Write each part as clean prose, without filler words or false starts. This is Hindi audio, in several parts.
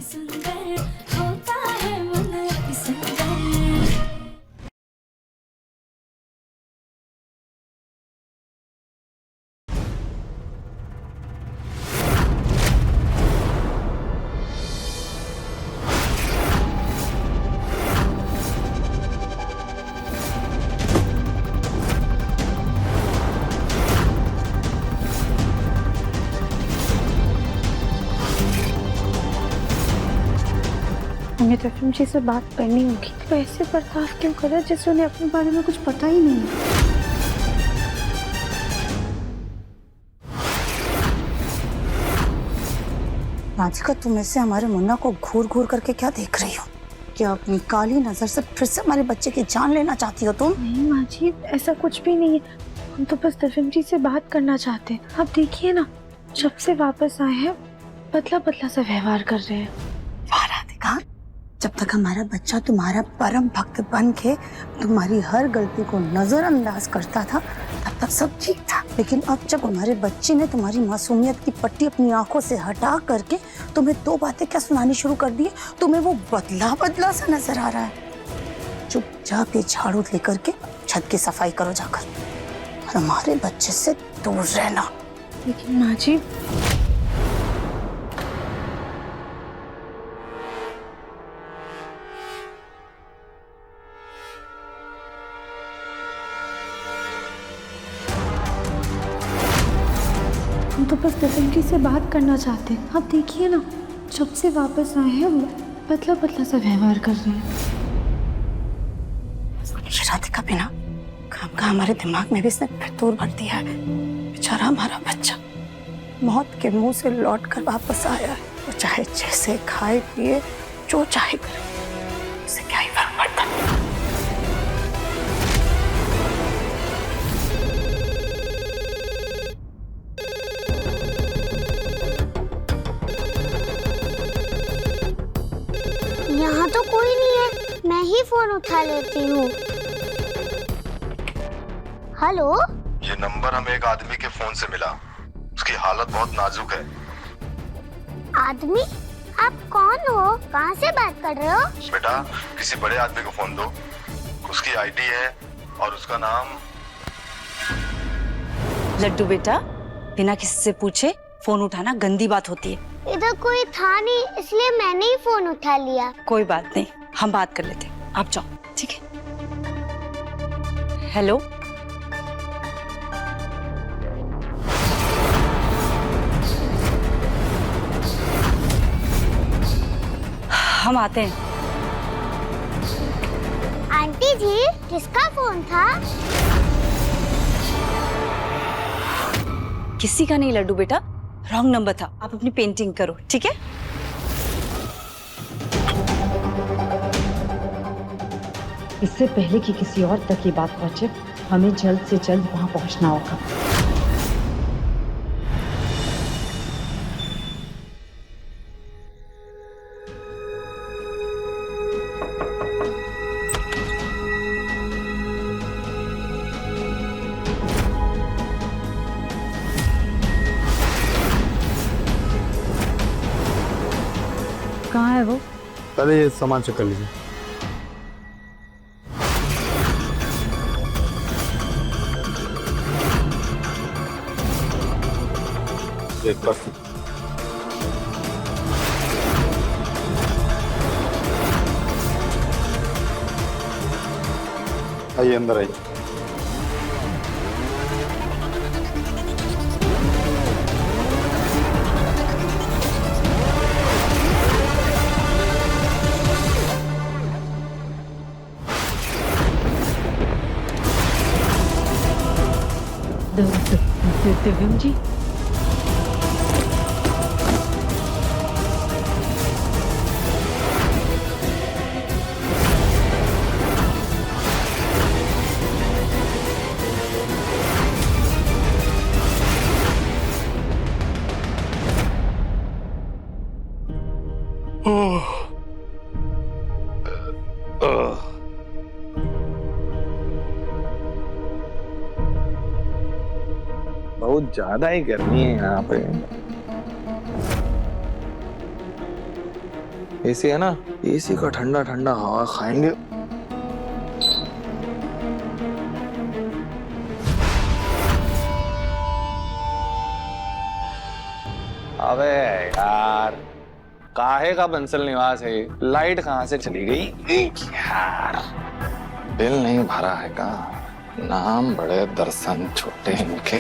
सुंदर होता है मन अति सुंदर। हमें तो एफएम जी से बात करनी होगी। तो ऐसे बर्ताव क्यों कर रहा है जैसे उन्हें अपने बारे में कुछ पता ही नहीं है। राधिका, तुम ऐसे हमारे मुन्ना को घूर घूर करके क्या देख रही हो? क्या अपनी काली नजर से फिर से हमारे बच्चे की जान लेना चाहती हो तुम? नहीं माँ जी, ऐसा कुछ भी नहीं है। हम तो बस एफएम जी से बात करना चाहते हैं। आप देखिए ना, जब से वापस आए हैं बदला बदला सा व्यवहार कर रहे हैं। वाह राधिका, जब तक हमारा बच्चा तुम्हारा परम भक्त बन के तुम्हारी हर गलती को नजरअंदाज करता था तब तक सब ठीक था। लेकिन अब जब हमारे बच्चे ने तुम्हारी मासूमियत की पट्टी अपनी आंखों से हटा करके तुम्हें दो बातें क्या सुनानी शुरू कर दी, तुम्हें वो बदला बदला सा नजर आ रहा है। चुपचाप ये झाड़ू लेकर के छत की सफाई करो जाकर, और हमारे बच्चे से दूर रहना। लेकिन माँ जी, हम तो बस एफएम जी से बात करना चाहते हैं। आप देखिए ना, जब से वापस आए हैं बदला बदला सा व्यवहार कर रहे हैं। राधिका, बिना काम का हमारे दिमाग में भी इसने फितूर भर दिया है। बेचारा हमारा बच्चा मौत के मुंह से लौट कर वापस आया है। वो चाहे जैसे खाए पिए जो चाहे करे, उसे क्या ही फर्क पड़ता है। यहाँ तो कोई नहीं है, मैं ही फोन उठा लेती हूँ। हेलो, ये नंबर हमें एक आदमी के फोन से मिला। उसकी हालत बहुत नाजुक है। आदमी? आप कौन हो? कहाँ से बात कर रहे हो? बेटा, किसी बड़े आदमी को फोन दो। उसकी आईडी है और उसका नाम। लड्डू बेटा, बिना किसी से पूछे फोन उठाना गंदी बात होती है। इधर कोई था नहीं, इसलिए मैंने ही फोन उठा लिया। कोई बात नहीं, हम बात कर लेते हैं। आप जाओ, ठीक है? हेलो, हम आते हैं। आंटी जी, किसका फोन था? किसी का नहीं लड्डू बेटा, रॉन्ग नंबर था। आप अपनी पेंटिंग करो, ठीक है? इससे पहले कि किसी और तक ये बात पहुंचे, हमें जल्द से जल्द वहां पहुंचना होगा। कहाँ है वो? पहले ये सामान चेक कर लीजिए। एक बस। आइए, अंदर आइए। दिव्यम जी, बहुत ज्यादा ही गर्मी है यहाँ पे। एसी है ना, एसी का ठंडा ठंडा हवा खाएंगे। अबे यार, काहे का बंसल निवास है, लाइट कहाँ से चली गई यार? बिल नहीं भरा है का? नाम बड़े दर्शन छोटे इनके।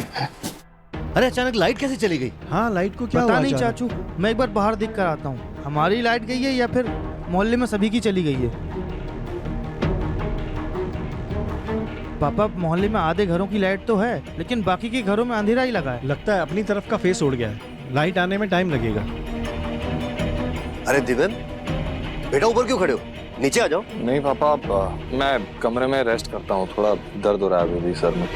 अरे अचानक लाइट कैसे चली गई? हाँ, लाइट को क्या पता हुआ नहीं अचानक? चाचू, मैं एक बार बाहर देख कर आता हूँ। हमारी लाइट गई है या फिर मोहल्ले में सभी की चली गई है। पापा, मोहल्ले में आधे घरों की लाइट तो है, लेकिन बाकी के घरों में अंधेरा ही लगा है। लगता है अपनी तरफ का फेस उड़ गया है, लाइट आने में टाइम लगेगा। अरे दिव्यम, बेटा ऊपर क्यों खड़े हो? नीचे आ जाओ। नहीं पापा, मैं कमरे में रेस्ट करता हूँ, थोड़ा दर्द हो रहा है अभी सर में।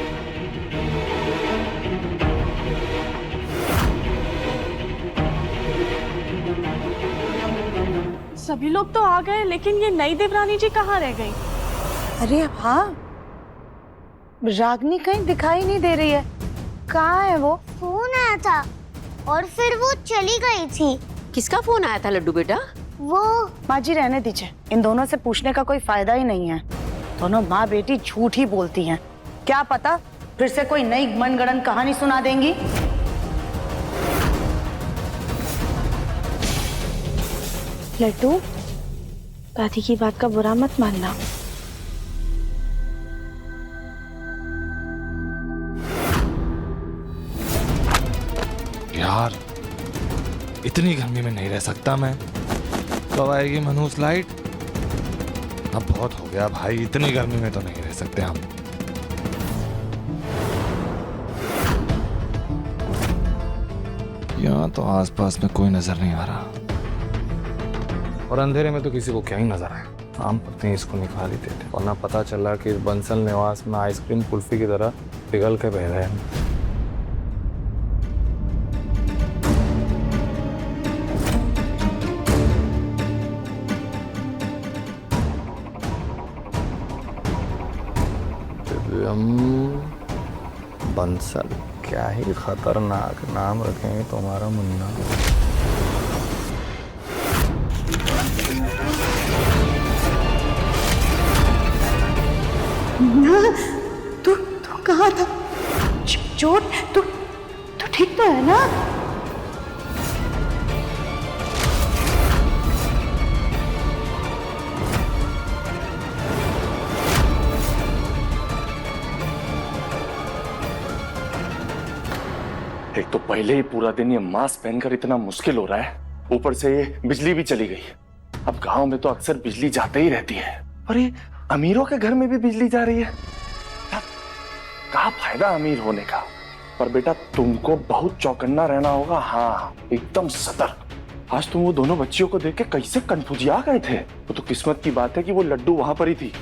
सभी लोग तो आ गए, लेकिन ये नई देवरानी जी कहाँ रह गई? अरे हाँ, रागनी कहीं दिखाई नहीं दे रही है। कहाँ है वो? फोन आया था और फिर वो चली गई थी। किसका फोन आया था लड्डू बेटा? वो माँ जी रहने दीजिए, इन दोनों से पूछने का कोई फायदा ही नहीं है। दोनों माँ बेटी झूठ ही बोलती हैं। क्या पता फिर से कोई नई मनगढ़ंत कहानी सुना देंगी। लड्डू, दादी की बात का बुरा मत मानना। यार, इतनी गर्मी में नहीं रह सकता मैं। कब आएगी मनहूस लाइट? अब बहुत हो गया भाई, इतनी गर्मी में तो नहीं रह सकते हम। यहाँ तो आसपास में कोई नजर नहीं आ रहा, और अंधेरे में तो किसी को क्या ही नजर आए। आम पत्ते इसको निकाल ही देते, वरना पता चला कि बंसल निवास में आइसक्रीम कुल्फी की तरह पिघल के बह रहे हैं। बंसल, क्या ही खतरनाक नाम रखेंगे तुम्हारा मुन्ना। तू कहाँ था? चोट? तू ठीक तो है ना? एक तो पहले ही पूरा दिन ये मास्क पहनकर इतना मुश्किल हो रहा है, ऊपर से ये बिजली भी चली गई। अब गांव में तो अक्सर बिजली जाते ही रहती है, और ये अमीरों के घर में भी बिजली जा रही है। क्या फायदा अमीर होने का? पर बेटा तुमको बहुत चौकन्ना रहना होगा। हाँ, एकदम सतर्क। आज तुम वो दोनों बच्चियों को देख के कैसे कंफ्यूजिया गए थे। वो तो किस्मत की बात है कि वो लड्डू वहां पर ही थी,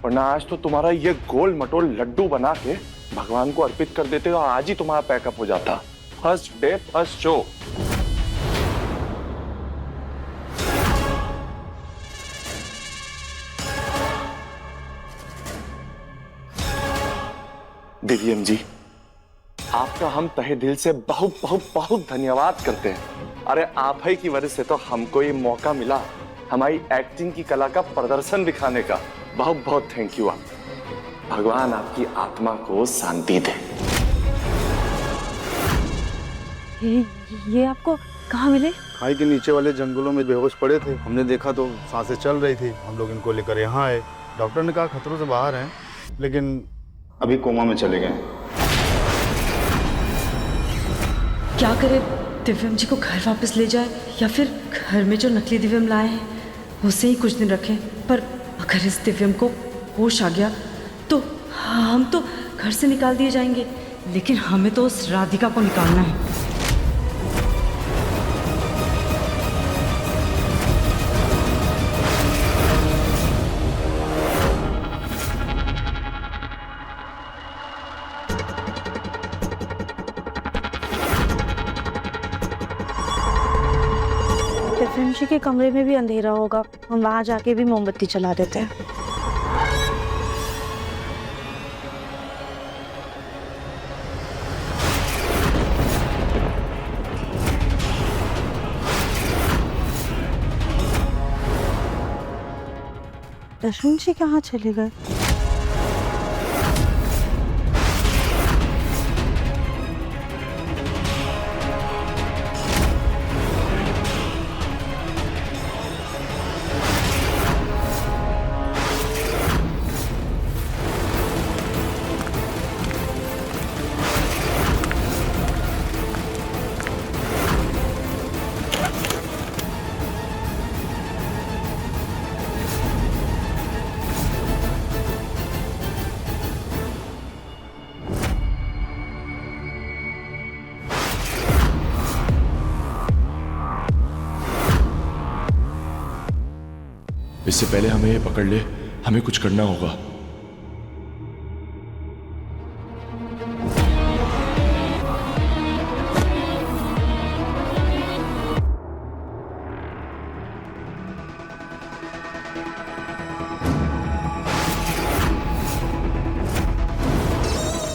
वरना आज तो तुम्हारा ये गोल मटोल लड्डू बना के भगवान को अर्पित कर देते और आज ही तुम्हारा पैकअप हो जाता। First day first show. Divyam ji, आपका हम तहे दिल से बहुत बहुत बहुत धन्यवाद करते हैं। अरे आप ही की वजह से तो हमको ये मौका मिला हमारी एक्टिंग की कला का प्रदर्शन दिखाने का। बहुत बहुत थैंक यू। आप, भगवान आपकी आत्मा को शांति दे। ये आपको कहाँ मिले? खाई के नीचे वाले जंगलों में बेहोश पड़े थे, हमने देखा तो सांसें चल रही थी। हम लोग इनको लेकर यहाँ आए। डॉक्टर ने कहा खतरों से बाहर हैं, लेकिन अभी कोमा में चले गए। क्या करे, दिव्यम जी को घर वापस ले जाए या फिर घर में जो नकली दिव्यम लाए हैं उसे ही कुछ दिन रखें। पर अगर इस दिव्यम को होश आ गया तो हम तो घर से निकाल दिए जाएंगे, लेकिन हमें तो उस राधिका को निकालना है। दिव्यम जी के कमरे में भी अंधेरा होगा, हम वहां जाके भी मोमबत्ती जला देते हैं। दर्शन जी कहाँ चले गए? इससे पहले हमें ये पकड़ ले, हमें कुछ करना होगा।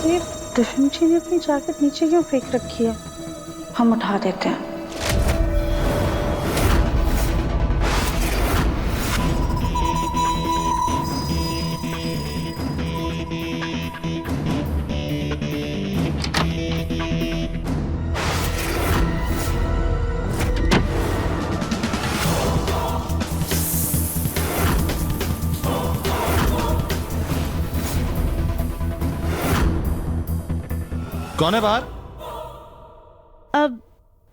ये दर्शन जी ने अपनी जैकेट नीचे क्यों फेंक रखी है? हम उठा देते हैं। कौन है बाहर? अब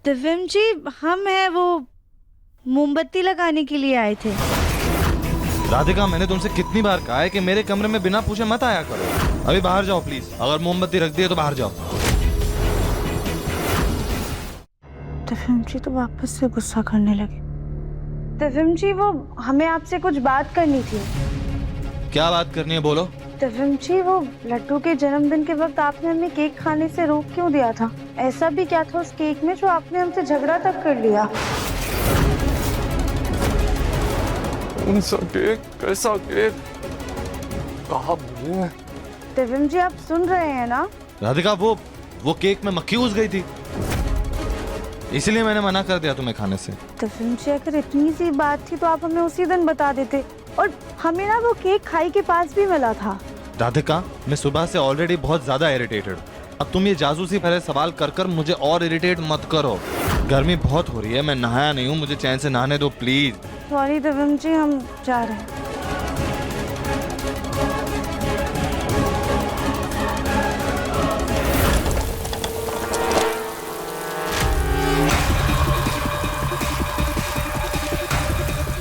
दिव्यम जी हम हैं, वो मोमबत्ती लगाने के लिए आए थे। राधिका, मैंने तुमसे कितनी बार कहा है कि मेरे कमरे में बिना पूछे मत आया करो। अभी बाहर जाओ प्लीज। अगर मोमबत्ती रख दी है तो बाहर जाओ। दिव्यम जी तो वापस से गुस्सा करने लगे। दिव्यम जी वो हमें आपसे कुछ बात करनी थी। क्या बात करनी है, बोलो। दिव्यम जी वो लड्डू के जन्मदिन के वक्त आपने हमें केक खाने से रोक क्यों दिया था? ऐसा भी क्या था उस केक में जो आपने हमसे झगड़ा तक कर लिया? कौन सा केक? कैसा केक? कहाँ मिले? दिव्यम जी आप सुन रहे हैं ना? राधिका, वो केक में मक्खी घुस गई थी, इसलिए मैंने मना कर दिया तुम्हें खाने से। दिव्यम जी अगर इतनी सी बात थी तो आप हमें उसी दिन बता देते, और हमें ना वो केक खाई के पास भी मिला था। राधिका, मैं सुबह से ऑलरेडी बहुत ज्यादा इरिटेटेड। अब तुम ये जासूसी भरे सवाल कर कर मुझे और इरिटेट मत करो। गर्मी बहुत हो रही है, मैं नहाया नहीं हूँ, मुझे चैन से नहाने दो प्लीज। सॉरी दिव्यम जी, हम जा रहे हैं।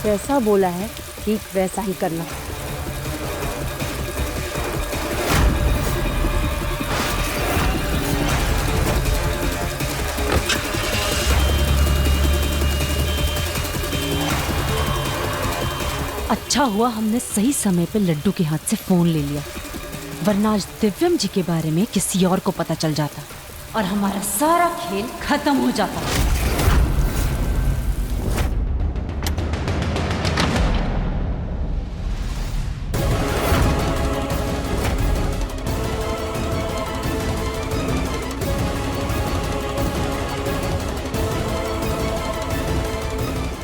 जैसा बोला है ठीक वैसा ही करना। अच्छा हुआ हमने सही समय पे लड्डू के हाथ से फोन ले लिया, वरना आज दिव्यम जी के बारे में किसी और को पता चल जाता और हमारा सारा खेल खत्म हो जाता।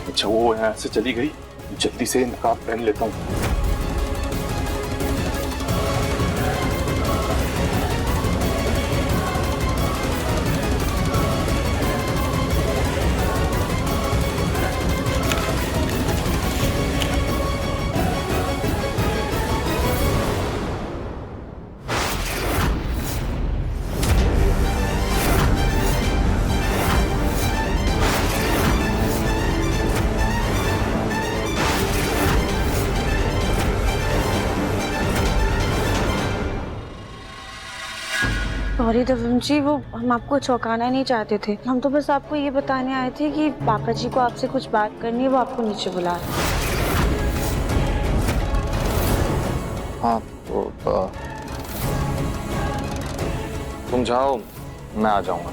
अच्छा, वो यहाँ से चली गई, जल्दी से नकाब पहन लेता हूँ। सॉरी दिव्यम जी, वो हम आपको चौंकाना नहीं चाहते थे। हम तो बस आपको ये बताने आए थे कि पापा जी को आपसे कुछ बात करनी है, वो आपको नीचे बुला रहे हैं। हाँ तो तुम जाओ, मैं आ जाऊंगा।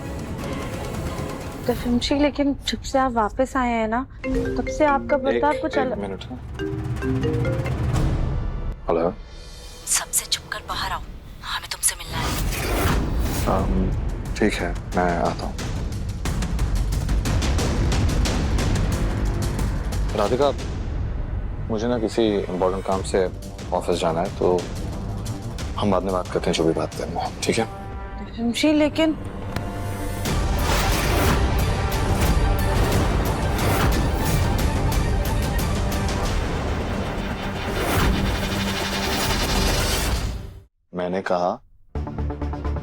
दिव्यम जी लेकिन जब से आप वापस आए हैं ना, तब से आपका बर्ताव कुछ अलग। मिनट। हेलो, सबसे चुप कर बाहर आओ, हमें तुमसे मिलना है। ठीक है, मैं आता हूँ। राधिका, मुझे ना किसी इम्पोर्टेंट काम से ऑफिस जाना है, तो हम बाद में बात करते हैं, जो भी बात करनी है, ठीक है? जी लेकिन मैंने कहा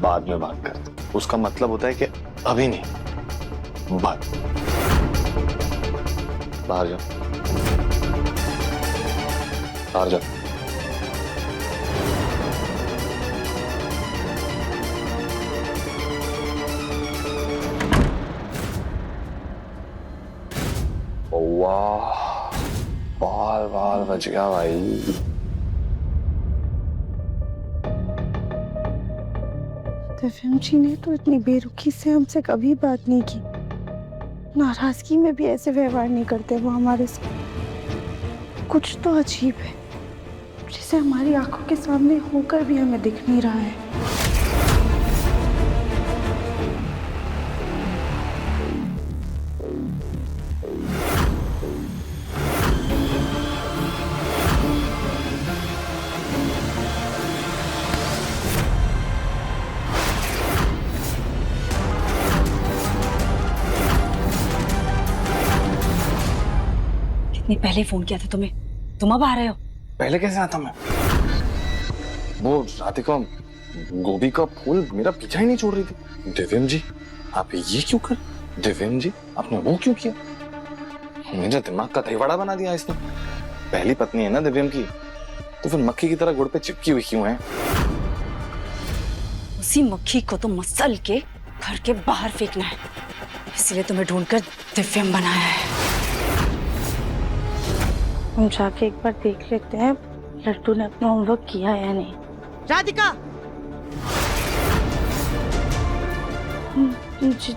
बाद में बात करते, उसका मतलब होता है कि अभी नहीं, बाद। बाहर जाओ, बाहर जाओ। वाह, बाल बाल बच गया भाई। दिव्यम जी ने तो इतनी बेरुखी से हमसे कभी बात नहीं की। नाराजगी में भी ऐसे व्यवहार नहीं करते वो हमारे साथ। कुछ तो अजीब है, जिसे हमारी आंखों के सामने होकर भी हमें दिख नहीं रहा है। इतनी पहले फोन किया था तुम्हें, तुम अब आ रहे हो? पहले कैसे आता मैं? वो राधिका गोभी का फूल मेरा पीछा ही नहीं छोड़ रही थी। दिव्यम जी आप ये क्यों कर? दिव्यम जी आपने वो क्यों किया? मेरे दिमाग का दहीवड़ा बना दिया इसने। पहली पत्नी है ना दिव्यम की, तो फिर मक्खी की तरह गुड़ पे चिपकी हुई क्यों है? उसी मक्खी को तो मसल के घर के बाहर फेंकना है, इसलिए तुम्हें ढूंढकर दिव्यम बनाया है। हम जाके एक बार देख लेते हैं लड्डू ने अपना होमवर्क किया या नहीं। राधिका!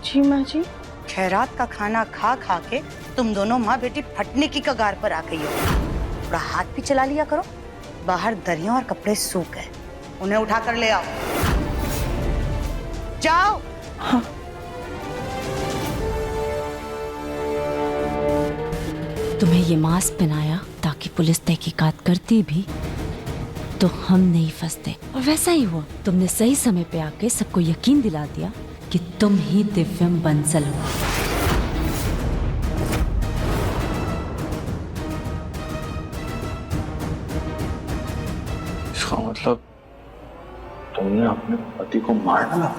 जी माँ जी। खैरात का खाना खा खा के तुम दोनों माँ बेटी फटने की कगार पर आ गई हो। थोड़ा हाथ भी चला लिया करो। बाहर दरिया और कपड़े सूख गए, उन्हें उठा कर ले आओ। जाओ। हाँ। तुम्हें ये मास्क पहनाया ताकि पुलिस तहकीकात करती भी तो हम नहीं फंसते, और वैसा ही हुआ। तुमने सही समय पे आके सबको यकीन दिला दिया कि तुम ही दिव्यम बंसल हो। इसका मतलब तुमने अपने पति को मार डाला?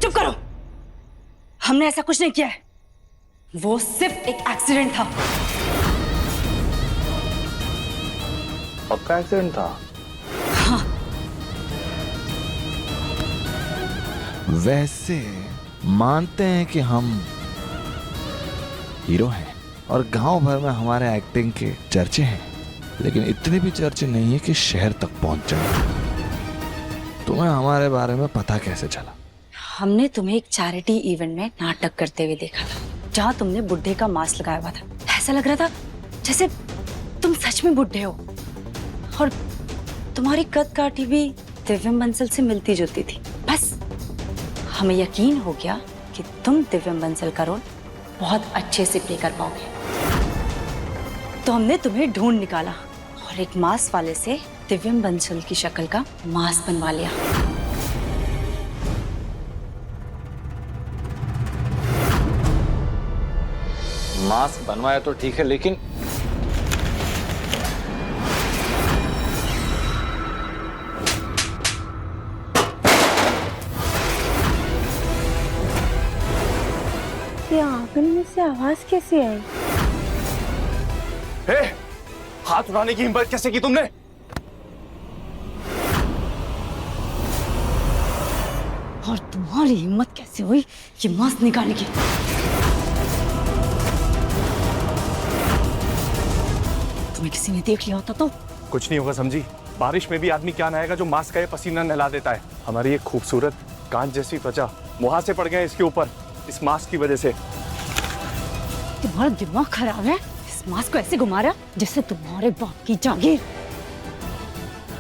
चुप करो, हमने ऐसा कुछ नहीं किया है। वो सिर्फ एक एक्सीडेंट था। पक्का एक्सीडेंट था? हाँ। वैसे मानते हैं कि हम हीरो हैं और गांव भर में हमारे एक्टिंग के चर्चे हैं, लेकिन इतने भी चर्चे नहीं है कि शहर तक पहुंच जाए। तुम्हें हमारे बारे में पता कैसे चला? हमने तुम्हें एक चैरिटी इवेंट में नाटक करते हुए देखा था, जहाँ तुमने बुड्ढे का मास्क लगाया हुआ था। ऐसा लग रहा था जैसे तुम सच में बुड्ढे हो, और तुम्हारी कद काठी भी दिव्यम बंसल से मिलती जुलती थी। बस हमें यकीन हो गया कि तुम दिव्यम बंसल का रोल बहुत अच्छे से प्ले कर पाओगे, तो हमने तुम्हें ढूंढ निकाला और एक मास्क वाले से दिव्यम बंसल की शक्ल का मास्क बनवा लिया। मास्क बनवाया तो ठीक है, लेकिन ये आंगन में से आवाज कैसे आई? हाथ उठाने की हिम्मत कैसे की तुमने? और तुम्हारी हिम्मत कैसे हुई ये मास्क निकालने की? तुम्हें किसी ने देख लिया होता तो? कुछ नहीं होगा समझी। बारिश में भी आदमी क्या नहाएगा जो मास्क का ये पसीना नहला देता है। हमारी ये खूबसूरत कांच जैसी त्वचा मुहासे पड़ गए इसके ऊपर इस मास्क की वजह से। तुम्हारा दिमाग खराब है? इस मास्क को ऐसे घुमा रहा जैसे तुम्हारे बाप की जागीर।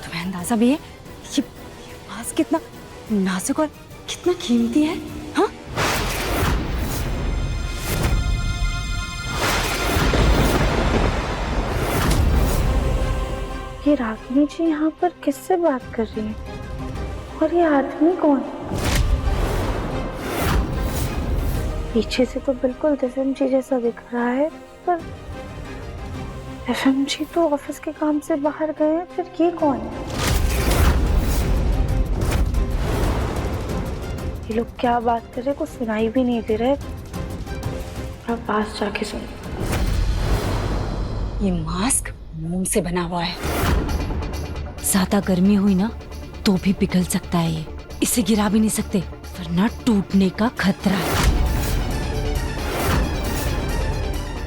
तुम्हें अंदाजा भी है ये मास्क कितना नाजुक और कितना कीमती है? हाँ? ये रागिनी जी यहाँ पर किससे बात कर रही है और ये आदमी कौन? पीछे से तो बिल्कुल दिव्यम जी जैसा दिख रहा है, पर दिव्यम जी तो ऑफिस के काम से बाहर गए हैं, फिर ये कौन है? ये लोग क्या बात कर रहे हैं, कुछ सुनाई भी नहीं दे रहे। अब पास जाके सुन। ये मास्क मोम से बना हुआ है। ज्यादा गर्मी हुई ना तो भी पिघल सकता है ये। इसे गिरा भी नहीं सकते वरना टूटने का खतरा है।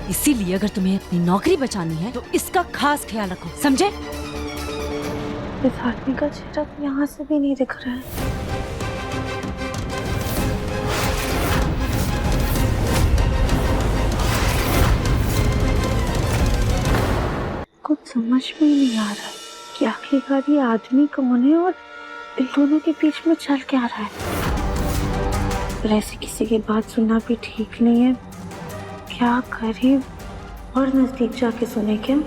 इसीलिए अगर तुम्हें अपनी नौकरी बचानी है तो इसका खास ख्याल रखो, समझे? इस आदमी का चेहरा तो यहाँ से भी नहीं दिख रहा है। कुछ समझ में ही नहीं आ रहा है कि आखिरकार ये आदमी कौन है और इन दोनों के बीच में चल क्या रहा है। पर ऐसे किसी की बात सुनना भी ठीक नहीं है। क्या करें, और नजदीक जाके सुने क्या?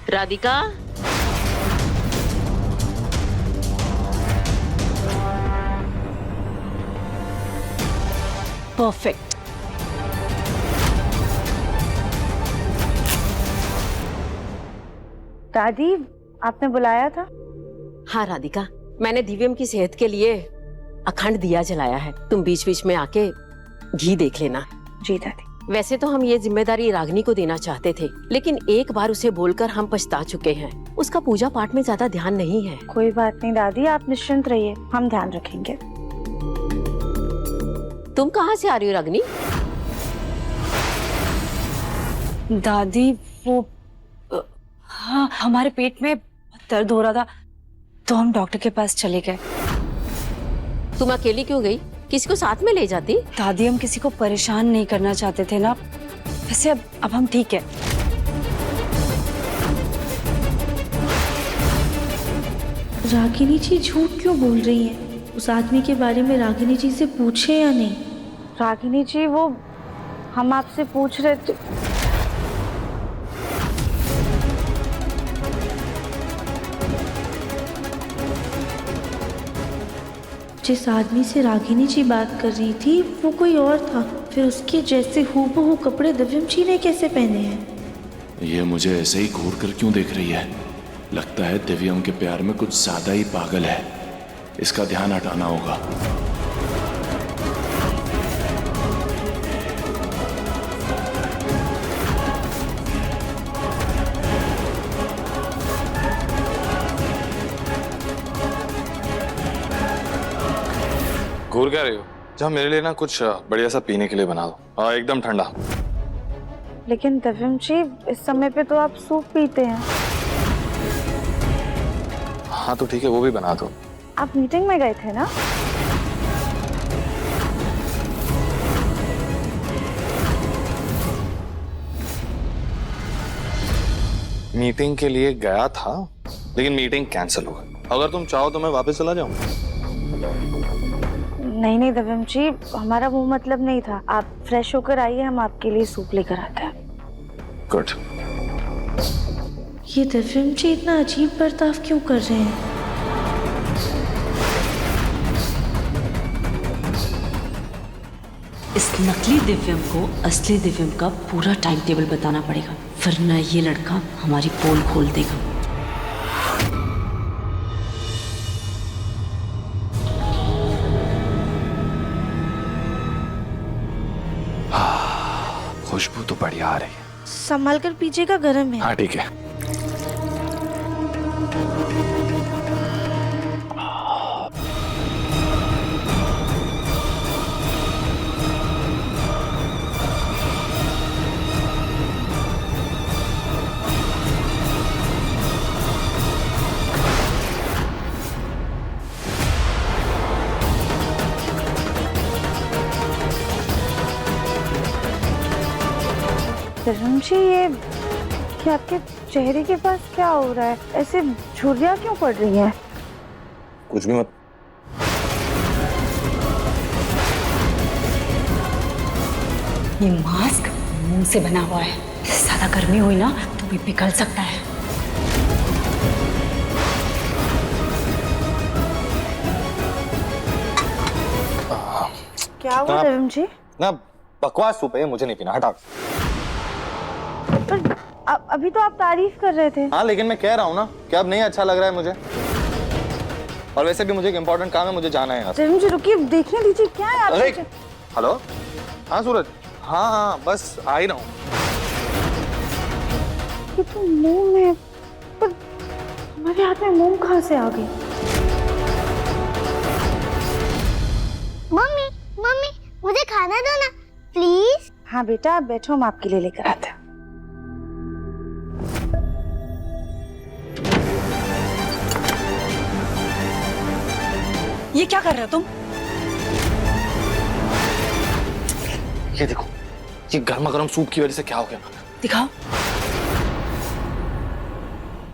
राधिका, परफेक्ट। दादी, आपने बुलाया था? हाँ राधिका, मैंने दिव्यम की सेहत के लिए अखंड दिया जलाया है। तुम बीच बीच में आके घी देख लेना। जी दादी। वैसे तो हम ये जिम्मेदारी रागिनी को देना चाहते थे, लेकिन एक बार उसे बोलकर हम पछता चुके हैं। उसका पूजा पाठ में ज्यादा ध्यान नहीं है। कोई बात नहीं दादी, आप निश्चिंत रहिए, हम ध्यान रखेंगे। तुम कहाँ से आ रही हो रागिनी? दादी वो हाँ, हमारे पेट में दर्द हो रहा था तो हम डॉक्टर के पास चले गए। तुम अकेली क्यों गई? किसी को साथ में ले जाती। दादी, हम किसी को परेशान नहीं करना चाहते थे ना। वैसे अब हम ठीक है। रागिनी जी झूठ क्यों बोल रही हैं? उस आदमी के बारे में रागिनी जी से पूछे या नहीं? रागिनी जी, वो हम आपसे पूछ रहे थे। जिस आदमी से रागिनी जी बात कर रही थी वो कोई और था, फिर उसके जैसे हूबहू कपड़े दिव्यम जी ने कैसे पहने हैं? ये मुझे ऐसे ही घूर कर क्यों देख रही है? लगता है दिव्यम के प्यार में कुछ ज्यादा ही पागल है। इसका ध्यान हटाना होगा। घूर क्या रही हो? जहाँ मेरे लिए ना कुछ बढ़िया सा पीने के लिए बना दो, और एकदम ठंडा। लेकिन दिव्यम जी, इस समय पे तो आप सूप पीते हैं। हाँ तो ठीक है, वो भी बना दो। आप मीटिंग में गए थे ना? मीटिंग के लिए गया था, लेकिन मीटिंग कैंसिल हो गई। अगर तुम चाहो तो मैं वापस चला जाऊँ। नहीं नहीं दिव्यम जी, हमारा वो मतलब नहीं था। आप फ्रेश होकर आइए, हम आपके लिए सूप लेकर आते हैं। गुड। ये दिव्यम जी इतना अजीब बर्ताव क्यों कर रहे हैं? इस नकली दिव्यम को असली दिव्यम का पूरा टाइम टेबल बताना पड़ेगा, वरना ये लड़का हमारी पोल खोल देगा। खुशबू तो बढ़िया आ रही है। संभाल कर पीजिएगा, गर्म है। हाँ ठीक है। दिव्यम जी, ये आपके चेहरे के पास क्या हो रहा है? ऐसे झुर्रियाँ क्यों पड़ रही हैं? कुछ भी मत। ये मास्क मुंह से बना हुआ है, ज्यादा गर्मी हुई ना तो भी पिघल सकता है। क्या हुआ दिव्यम जी? ना बकवास सूप है, मुझे नहीं पीना, हटा। पर अभी तो आप तारीफ कर रहे थे। हाँ लेकिन मैं कह रहा हूँ ना कि अब नहीं अच्छा लग रहा है मुझे, और वैसे भी मुझे एक इम्पोर्टेंट काम है, मुझे जाना है यहाँ से। दिव्यम जी रुकिए, देखने दीजिए क्या है आपके। हेलो, हाँ सूरज, हाँ बस आ ही रहा हूँ। ये तो मोम है, पर हमारे हाथ में मोम कहाँ से आ गई? मम्मी मम्मी मुझे खाना दो ना प्लीज। हाँ बेटा, आप बैठो, हम आपके लिए लेकर आते हैं। ये क्या कर रहे हो तुम? ये देखो, ये गर्मा गर्म सूप की वजह से क्या हो गया। दिखाओ।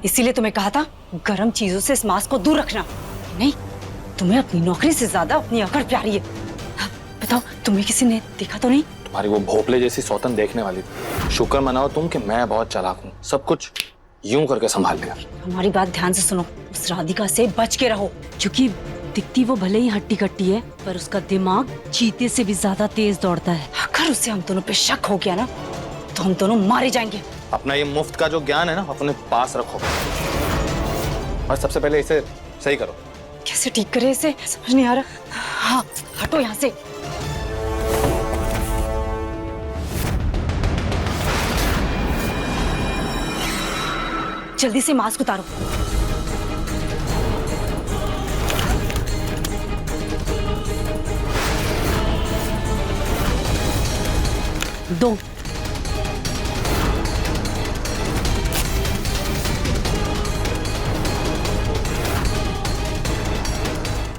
इसीलिए तुम्हें कहा था गर्म चीजों से इस मास्क को दूर रखना। नहीं, तुम्हें अपनी नौकरी से ज्यादा अपनी अकड़ प्यारी है। बताओ, तुम्हें किसी ने देखा तो नहीं? तुम्हारी वो भोपले जैसी सौतन देखने वाली थी। शुक्र मनाओ तुम कि मैं बहुत चालाक हूँ, सब कुछ यूं करके संभाल लिया। हमारी बात ध्यान से सुनो, उस राधिका से बच के रहो, क्योंकि दिखती वो भले ही हट्टी कट्टी है, पर उसका दिमाग चीते से भी ज्यादा तेज दौड़ता है। अगर उसे हम दोनों पे शक हो गया ना तो हम दोनों मारे जाएंगे। अपना ये मुफ्त का जो ज्ञान है ना अपने पास रखो, और सबसे पहले इसे सही करो। कैसे ठीक करे इसे, समझ नहीं आ रहा। हाँ, हटो यहाँ से। जल्दी से मास्क उतारो। दो।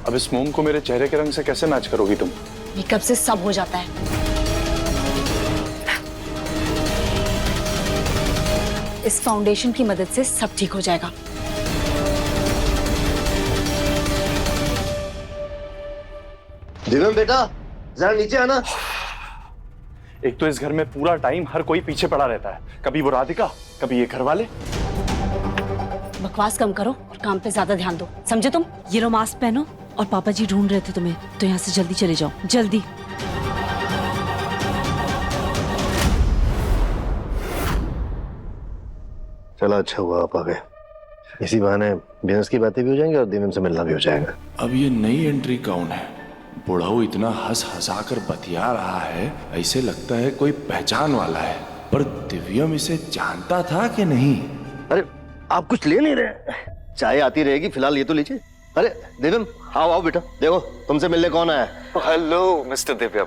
अब इस मोम को मेरे चेहरे के रंग से कैसे मैच करोगी तुम? मेकअप से सब हो जाता है। इस फाउंडेशन की मदद से सब ठीक हो जाएगा। दिव्यम बेटा, जरा नीचे आना। एक तो इस घर में पूरा टाइम हर कोई पीछे पड़ा रहता है, कभी वो राधिका, कभी ये घर वाले। बकवास कम करो और काम पे ज्यादा ध्यान दो, समझे तुम? ये लो मास्क पहनो, और पापा जी ढूंढ रहे थे तुम्हें, तो यहाँ से जल्दी चले जाओ, जल्दी। चलो अच्छा हुआ आप आ गए, इसी बहाने बिजनेस की बातें भी हो जाएंगी और दिव्यम से मिलना भी हो जाएगा। अब ये नई एंट्री कौन है? बुढ़ाऊ इतना हंस हंसा कर बतिया रहा है, ऐसे लगता है कोई पहचान वाला है, पर दिव्यम इसे जानता था कि नहीं? अरे आप कुछ ले नहीं रहे? चाय आती रहेगी, फिलहाल ये तो लीजिए। अरे दिव्यम, आओ आओ बेटा, देखो तुमसे मिलने कौन आया। हेलो मिस्टर दिव्यम।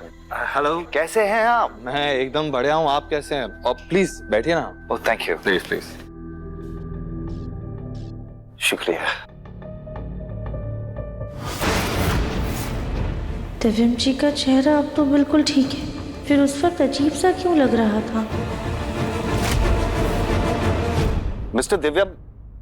हेलो, कैसे हैं आप? मैं एकदम बढ़िया हूँ, आप कैसे हैं? और प्लीज बैठिए ना। Oh thank you. Please please. शुक्रिया। दिव्यम जी का चेहरा अब तो बिल्कुल ठीक है, फिर उस वक्त अजीब सा क्यों लग रहा था? मिस्टर दिव्यम,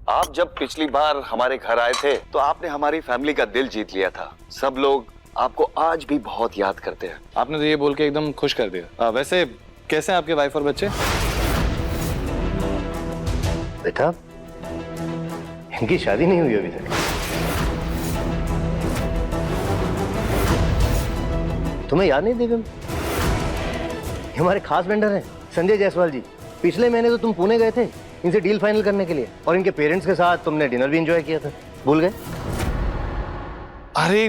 आप जब पिछली बार हमारे घर आए थे तो आपने हमारी फैमिली का दिल जीत लिया था। सब लोग आपको आज भी बहुत याद करते हैं। आपने तो ये बोल के एकदम खुश कर दिया। वैसे कैसे हैं आपके वाइफ और बच्चे? बेटा, इनकी शादी नहीं हुई अभी तक। तुम्हें याद नहीं दिव्यम, हमारे खास वेंडर हैं संजय जायसवाल जी। पिछले महीने तो तुम पुणे गए थे इनसे डील फाइनल करने के लिए, और इनके पेरेंट्स के साथ तुमने डिनर भी एंजॉय किया था, भूल गए? अरे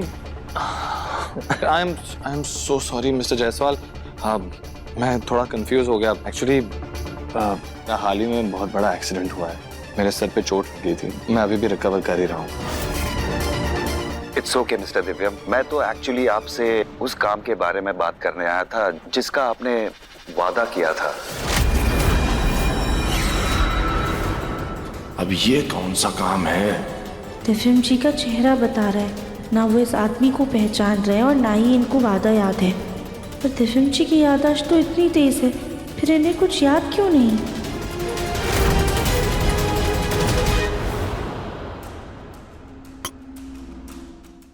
I am so sorry mister Jaiswal, मैं थोड़ा कंफ्यूज हो गया। एक्चुअली हाल ही में बहुत बड़ा एक्सीडेंट हुआ है, मेरे सर पे चोट लगी थी, मैं अभी भी रिकवर कर ही रहा हूँ। इट्स ओके मिस्टर दिव्यम, मैं तो एक्चुअली आपसे उस काम के बारे में बात करने आया था जिसका आपने वादा किया था। अब ये कौन सा काम है? दिव्यम जी का चेहरा बता रहा है, ना वो इस आदमी को पहचान रहे हैं और ना ही इनको वादा याद है। पर दिव्यम जी की याददाश्त तो इतनी तेज है फिर इन्हें कुछ याद क्यों नहीं?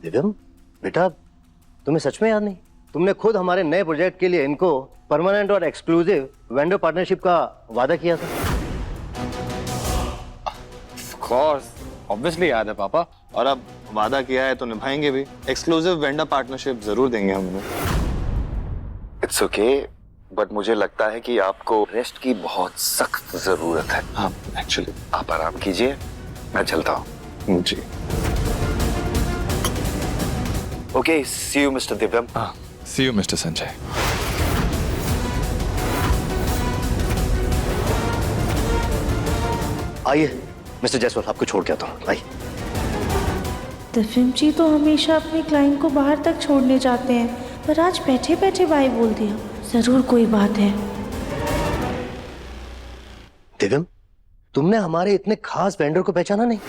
दिव्यम बेटा, तुम्हें सच में याद नहीं? तुमने खुद हमारे नए प्रोजेक्ट के लिए इनको परमानेंट और एक्सक्लूसिव वेंडर पार्टनरशिप का वादा किया था। ऑफ कोर्स, ऑब्वियसली याद है पापा। और अब वादा किया है तो निभाएंगे भी। एक्सक्लूसिव वेंडर पार्टनरशिप जरूर देंगे हम उन्हें। इट्स ओके, बट मुझे लगता है कि आपको रेस्ट की बहुत सख्त जरूरत है। हाँ, एक्चुअली आप आराम कीजिए, मैं चलता हूँ। जी। Okay, see you mister Divyam. See you mister Sanjay. आइए मिस्टर जायसवाल, आपको छोड़ के आता हूँ। आइए। दिव्यम जी तो हमेशा अपने क्लाइंट को बाहर तक छोड़ने जाते हैं, पर आज बैठे बैठे बाय बोल दिया। जरूर कोई बात है। दिव्यम, तुमने हमारे इतने खास वेंडर को पहचाना नहीं?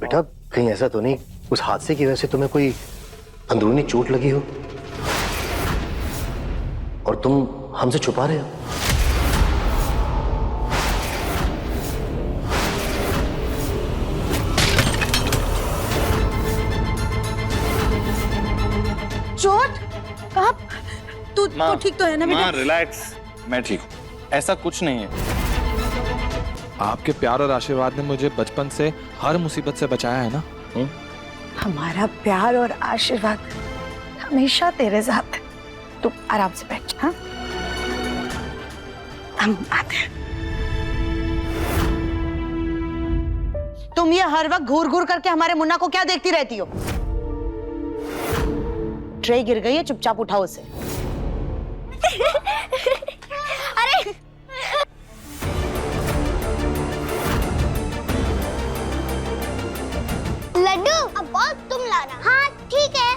बेटा, कहीं ऐसा तो नहीं उस हादसे की वजह से तुम्हें कोई अंदरूनी चोट लगी हो और तुम हमसे छुपा रहे हो? चोट? कहाँ? तू ठीक तो है ना बेटा? माँ रिलैक्स, मैं ठीक हूँ, ऐसा कुछ नहीं है। आपके प्यार और आशीर्वाद ने मुझे बचपन से हर मुसीबत से बचाया है ना। हमारा प्यार और आशीर्वाद हमेशा तेरे साथ है। तू आराम से बैठ। हाँ, हम आते हैं। तुम ये हर वक्त घूर घूर करके हमारे मुन्ना को क्या देखती रहती हो? ट्रे गिर गई है, चुपचाप उठाओ उसे। अरे लड्डू, अब बॉल तुम लाना। हाँ ठीक है।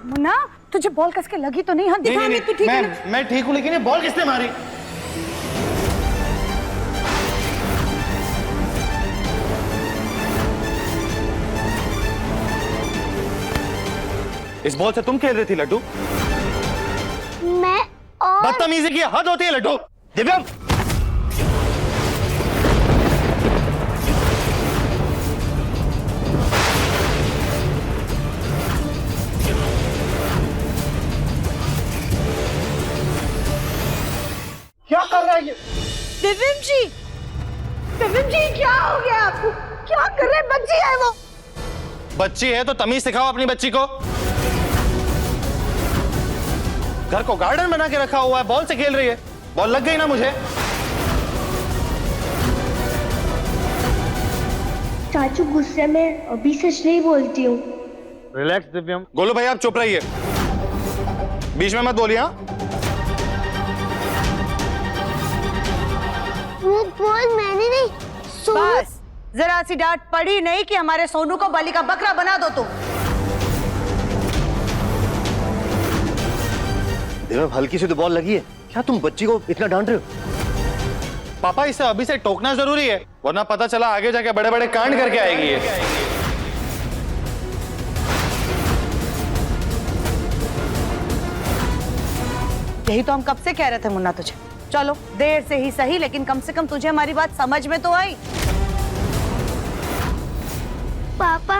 मुन्ना, तुझे बॉल कसके लगी तो नहीं? हाँ दिखा हमें कि ठीक है ना? मैं ठीक हूँ, लेकिन ये बॉल किसने मारी? इस बॉल से तुम खेल रही थी लड्डू? मैं और बदतमीजी की हद होती है लड्डू। दिव्यम, क्या कर रहा है ये? दिव्यम जी, दिव्यम जी क्या हो गया आपको? क्या कर रहे हैं? बच्ची है वो। बच्ची है तो तमीज सिखाओ अपनी बच्ची को। घर को गार्डन बना के रखा हुआ है, बॉल से खेल रही है। बॉल लग गई ना मुझे। चाचू गुस्से में अभी सच नहीं बोलती हूँ। रिलैक्स दिव्यम। गोलू भाई आप चुप रहिए, बीच में मत बोलिए। हाँ, वो बॉल मैंने नहीं। बस, जरा सी डांट पड़ी नहीं कि हमारे सोनू को बलि का बकरा बना दो तुम। दिव्यम, हल्की सी तो बॉल लगी है, क्या तुम बच्ची को इतना डांट रहे हो? पापा इसे अभी से टोकना जरूरी है, वरना पता चला आगे जाके बड़े बड़े कांड करके आएगी ये। यही तो हम कब से कह रहे थे मुन्ना तुझे। चलो देर से ही सही, लेकिन कम से कम तुझे हमारी बात समझ में तो आई। पापा,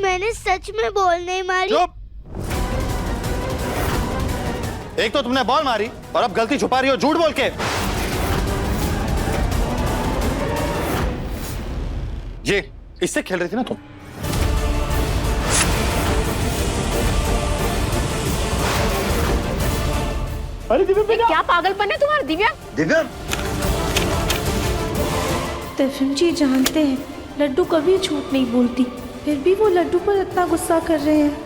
मैंने सच में बॉल नहीं मारी। चुप! एक तो तुमने बॉल मारी और अब गलती छुपा रही हो झूठ बोल के। ये इससे खेल रही थी ना तुम? अरे दिव्या, क्या पागलपन है तुम्हारा? दिव्या, दिव्यम, दिव्यम जी जानते हैं लड्डू कभी झूठ नहीं बोलती, फिर भी वो लड्डू पर इतना गुस्सा कर रहे हैं।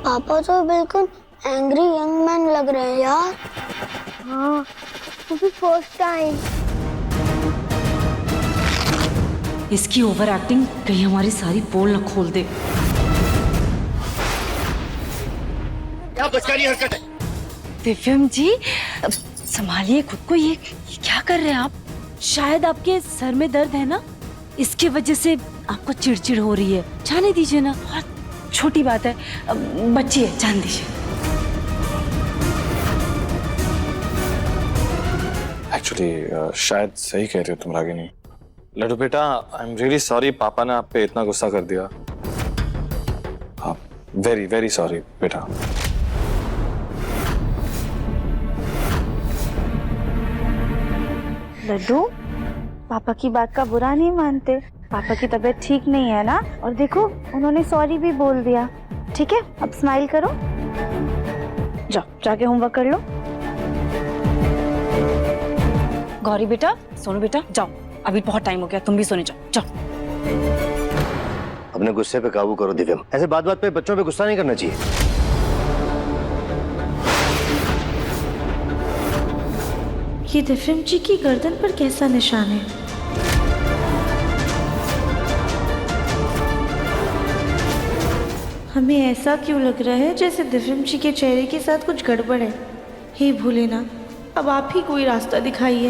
पापा तो बिल्कुल एंग्री यंग मैन लग रहे हैं यार। हाँ, वो भी फर्स्ट टाइम। इसकी ओवर एक्टिंग कहीं हमारी सारी पोल न खोल दे। क्या बचकानी हरकत है? दिव्यम जी, संभालिए खुद को। ये क्या कर रहे हैं आप? शायद आपके सर में दर्द है ना, इसके वजह से आपको चिड़चिड़ हो रही है। जाने दीजिए ना, बहुत छोटी बात है, बच्ची है, जान दीजिए। एक्चुअली शायद सही कह रहे हो तुम रागिनी। लड्डू बेटा, आई एम रियली सॉरी, पापा ने आप पे इतना गुस्सा कर दिया। हाँ, वेरी वेरी सॉरी बेटा। लड्डू, पापा की बात का बुरा नहीं मानते। पापा की तबीयत ठीक नहीं है ना, और देखो उन्होंने सॉरी भी बोल दिया। ठीक है, अब स्माइल करो। जाओ जाके होमवर्क कर लो। गौरी बेटा, सोनू बेटा, जाओ, अभी बहुत टाइम हो गया, तुम भी सोने जाओ, जाओ। अपने गुस्से पे काबू करो दिव्यम, ऐसे बात बात पे बच्चों पे गुस्सा नहीं करना चाहिए। ये दिव्यम जी की गर्दन पर कैसा निशान है? हमें ऐसा क्यों लग रहा है जैसे दिव्यम जी के चेहरे के साथ कुछ गड़बड़ है। हे भोलेनाथ, अब आप ही कोई रास्ता दिखाइए।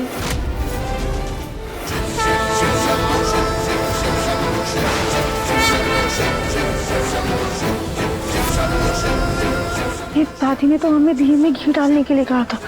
ये दादी ने तो हमें घी में घी डालने के लिए कहा था।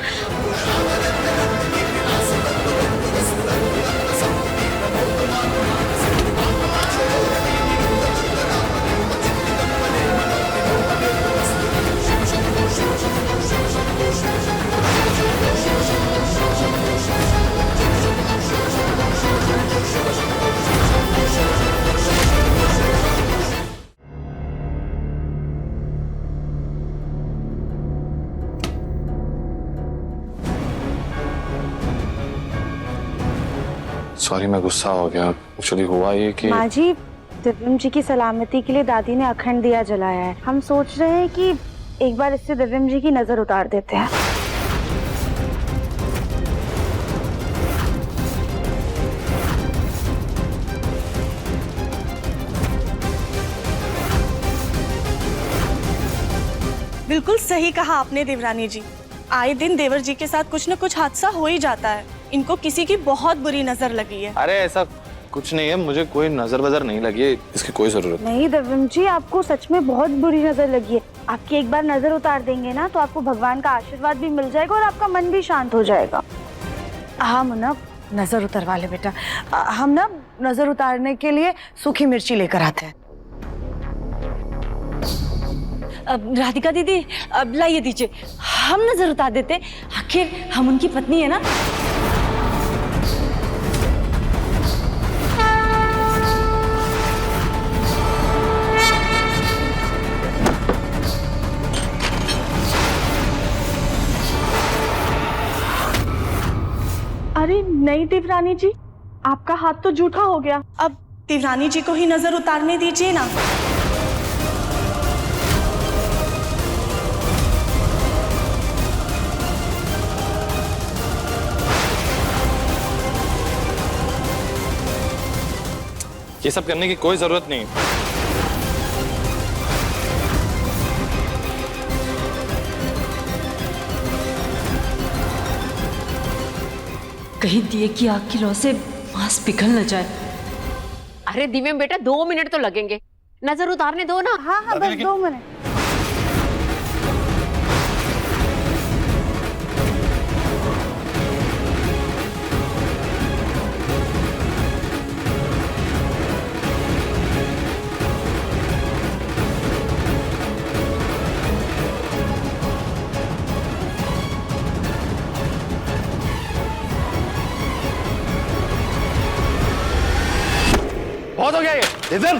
सॉरी, मैं गुस्सा हो गया। एक्चुअली हुआ ये कि माँ जी, दिव्यम जी की सलामती के लिए दादी ने अखंड दिया जलाया है। हम सोच रहे हैं कि एक बार इससे दिव्यम जी की नजर उतार देते हैं। बिल्कुल सही कहा आपने देवरानी जी। आए दिन देवर जी के साथ कुछ न कुछ हादसा हो ही जाता है। इनको किसी की बहुत बुरी नजर लगी है। अरे ऐसा कुछ नहीं है, मुझे कोई नजर बजर नहीं लगी है, इसकी कोई जरूरत नहीं दिव्यम जी, आपको सच में बहुत बुरी नजर लगी है। आपकी एक बार नजर उतार देंगे ना तो आपको भगवान का आशीर्वाद भी मिल जाएगा और आपका मन भी शांत हो जाएगा। हम ना नजर उतरवा ले बेटा, हम ना नजर उतारने के लिए सूखी मिर्ची लेकर आते हैं। अब राधिका दीदी, अब लाइए दीजिए, हम नजर उतार देते, आखिर हम उनकी पत्नी है ना। अरे नहीं देवरानी जी, आपका हाथ तो जूठा हो गया। अब देवरानी जी को ही नजर उतारने दीजिए ना। ये सब करने की कोई जरूरत नहीं। कहीं दिए की आग की लौ से मांस पिघल न जाए। अरे दिव्यम बेटा, 2 मिनट तो लगेंगे, नजर उतारने दो ना। हाँ हाँ, बस 2 मिनट। बहुत हो गया ये। दिव्यम,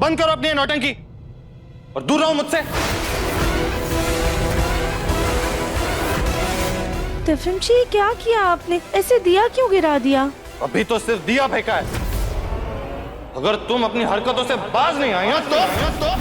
बंद करो अपनी नौटंकी और दूर रहो मुझसे। दिव्यम जी, क्या किया आपने? ऐसे दिया क्यों गिरा दिया? अभी तो सिर्फ दिया फेंका है। अगर तुम अपनी हरकतों से बाज नहीं आई हो तो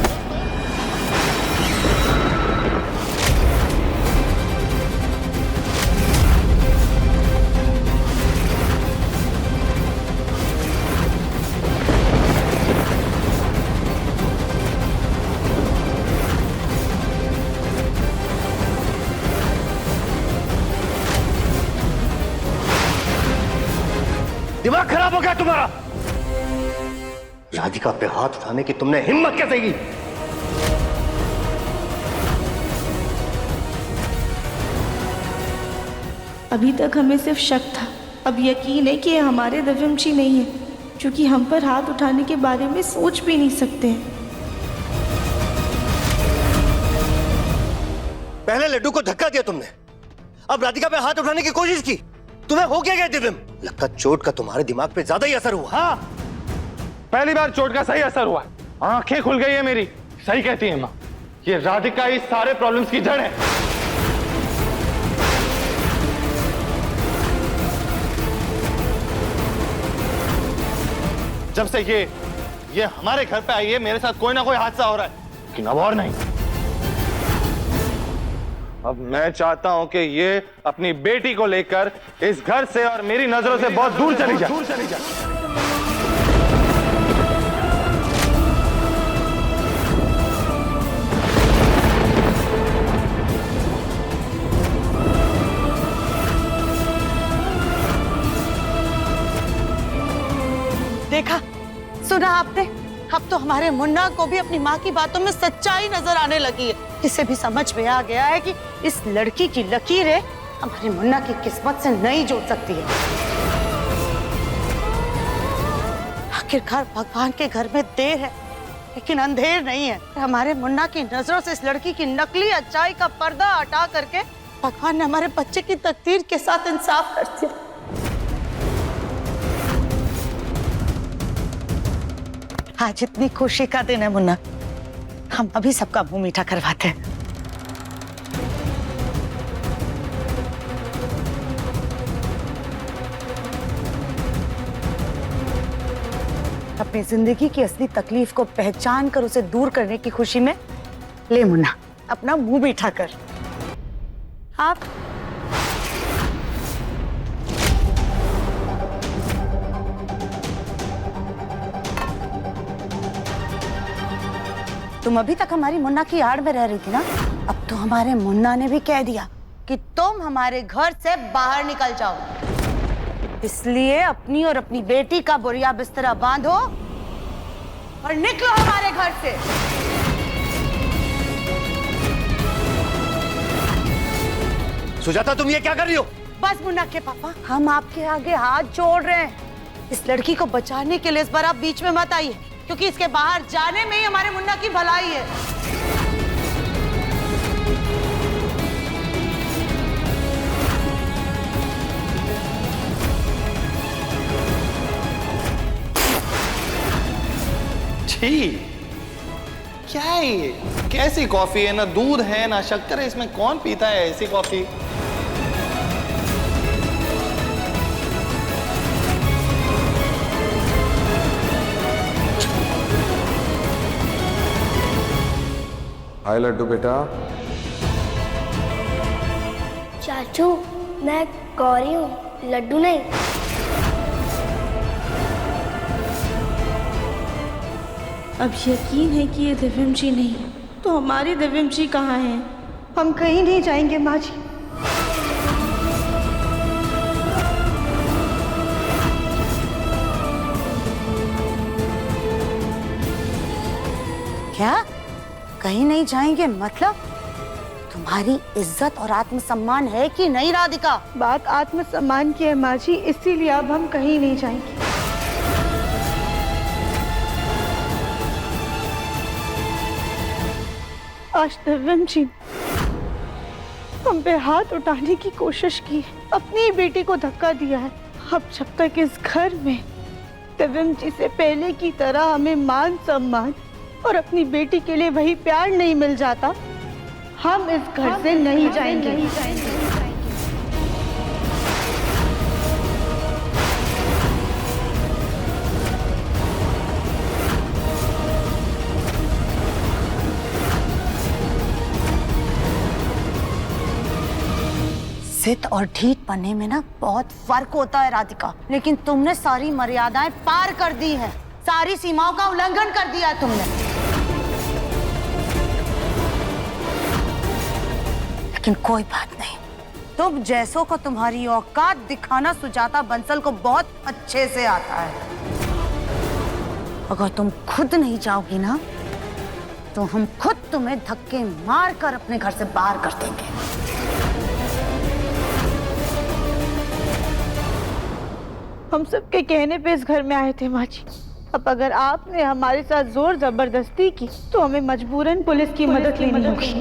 दिमाग खराब हो गया तुम्हारा? राधिका पे हाथ उठाने की तुमने हिम्मत कैसे की? अभी तक हमें सिर्फ शक था, अब यकीन है कि ये हमारे दिव्यम जी नहीं है, क्योंकि हम पर हाथ उठाने के बारे में सोच भी नहीं सकते हैं। पहले लड्डू को धक्का दिया तुमने, अब राधिका पे हाथ उठाने की कोशिश की। तुम्हें हो क्या गया दिव्यम? लगता चोट का तुम्हारे दिमाग पे ज्यादा ही असर हुआ। हाँ, पहली बार चोट का सही असर हुआ, आंखें खुल गई है मेरी। सही कहती है माँ, ये राधिका इस सारे प्रॉब्लम्स की जड़ है। जब से ये हमारे घर पे आई है, मेरे साथ कोई ना कोई हादसा हो रहा है, लेकिन अब और नहीं। अब मैं चाहता हूं कि ये अपनी बेटी को लेकर इस घर से और मेरी नजरों से बहुत दूर चली जाए। देखा, सुना आपने? अब तो हमारे मुन्ना को भी अपनी माँ की बातों में सच्चाई नजर आने लगी है। इसे भी समझ में आ गया है कि इस लड़की की लकीरें हमारे मुन्ना की किस्मत से नहीं जुड़ सकती है। आखिरकार भगवान के घर में देर है, लेकिन अंधेर नहीं है। हमारे मुन्ना की नजरों से इस लड़की की नकली अच्छाई का पर्दा हटा करके भगवान ने हमारे बच्चे की तकदीर के साथ इंसाफ कर दिया। आज इतनी खुशी का दिन है मुन्ना, हम अभी सबका मुंह मीठा करवाते हैं। अपनी जिंदगी की असली तकलीफ को पहचान कर उसे दूर करने की खुशी में ले मुन्ना, अपना मुंह मीठा कर। आप तुम अभी तक हमारी मुन्ना की आड़ में रह रही थी ना, अब तो हमारे मुन्ना ने भी कह दिया कि तुम हमारे घर से बाहर निकल जाओ। इसलिए अपनी और अपनी बेटी का बोरिया बिस्तरा बांधो और निकलो हमारे घर से। सुजाता, तुम ये क्या कर रही हो? बस मुन्ना के पापा, हम आपके आगे हाथ जोड़ रहे हैं। इस लड़की को बचाने के लिए इस बार आप बीच में मत आइए, क्योंकि इसके बाहर जाने में ही हमारे मुन्ना की भलाई है। छी, क्या है ये? कैसी कॉफी है? ना दूध है ना शक्कर है, इसमें कौन पीता है ऐसी कॉफी? हाय लड्डू बेटा। चाचू, मैं गौरी हूँ, लड्डू नहीं। अब यकीन है कि ये दिव्यम जी नहीं, तो हमारे दिव्यम जी कहाँ हैं? हम कहीं नहीं जाएंगे माँ जी। क्या? कहीं नहीं जाएंगे मतलब? तुम्हारी इज्जत और आत्मसम्मान है कि नहीं राधिका? बात आत्मसम्मान की है माँ जी, इसीलिए अब हम कहीं नहीं जाएंगे। आज दिव्यम जी हम पे हाथ उठाने की कोशिश की, अपनी बेटी को धक्का दिया है। अब जब तक इस घर में दिव्यम जी से पहले की तरह हमें मान सम्मान और अपनी बेटी के लिए वही प्यार नहीं मिल जाता, हम इस घर से नहीं जाएंगे। जिद और ढीठ बनने में ना बहुत फर्क होता है राधिका, लेकिन तुमने सारी मर्यादाएं पार कर दी हैं, सारी सीमाओं का उल्लंघन कर दिया है तुमने। लेकिन कोई बात नहीं, तुम जैसों को तुम्हारी औकात दिखाना सुजाता बंसल को बहुत अच्छे से आता है। अगर तुम खुद नहीं जाओगी ना तो हम खुद तुम्हें धक्के मार कर अपने घर से बाहर कर देंगे। हम सबके कहने पे इस घर में आए थे माँ जी। अब अगर आपने हमारे साथ जोर जबरदस्ती की तो हमें मजबूरन पुलिस की मदद लेनी होगी।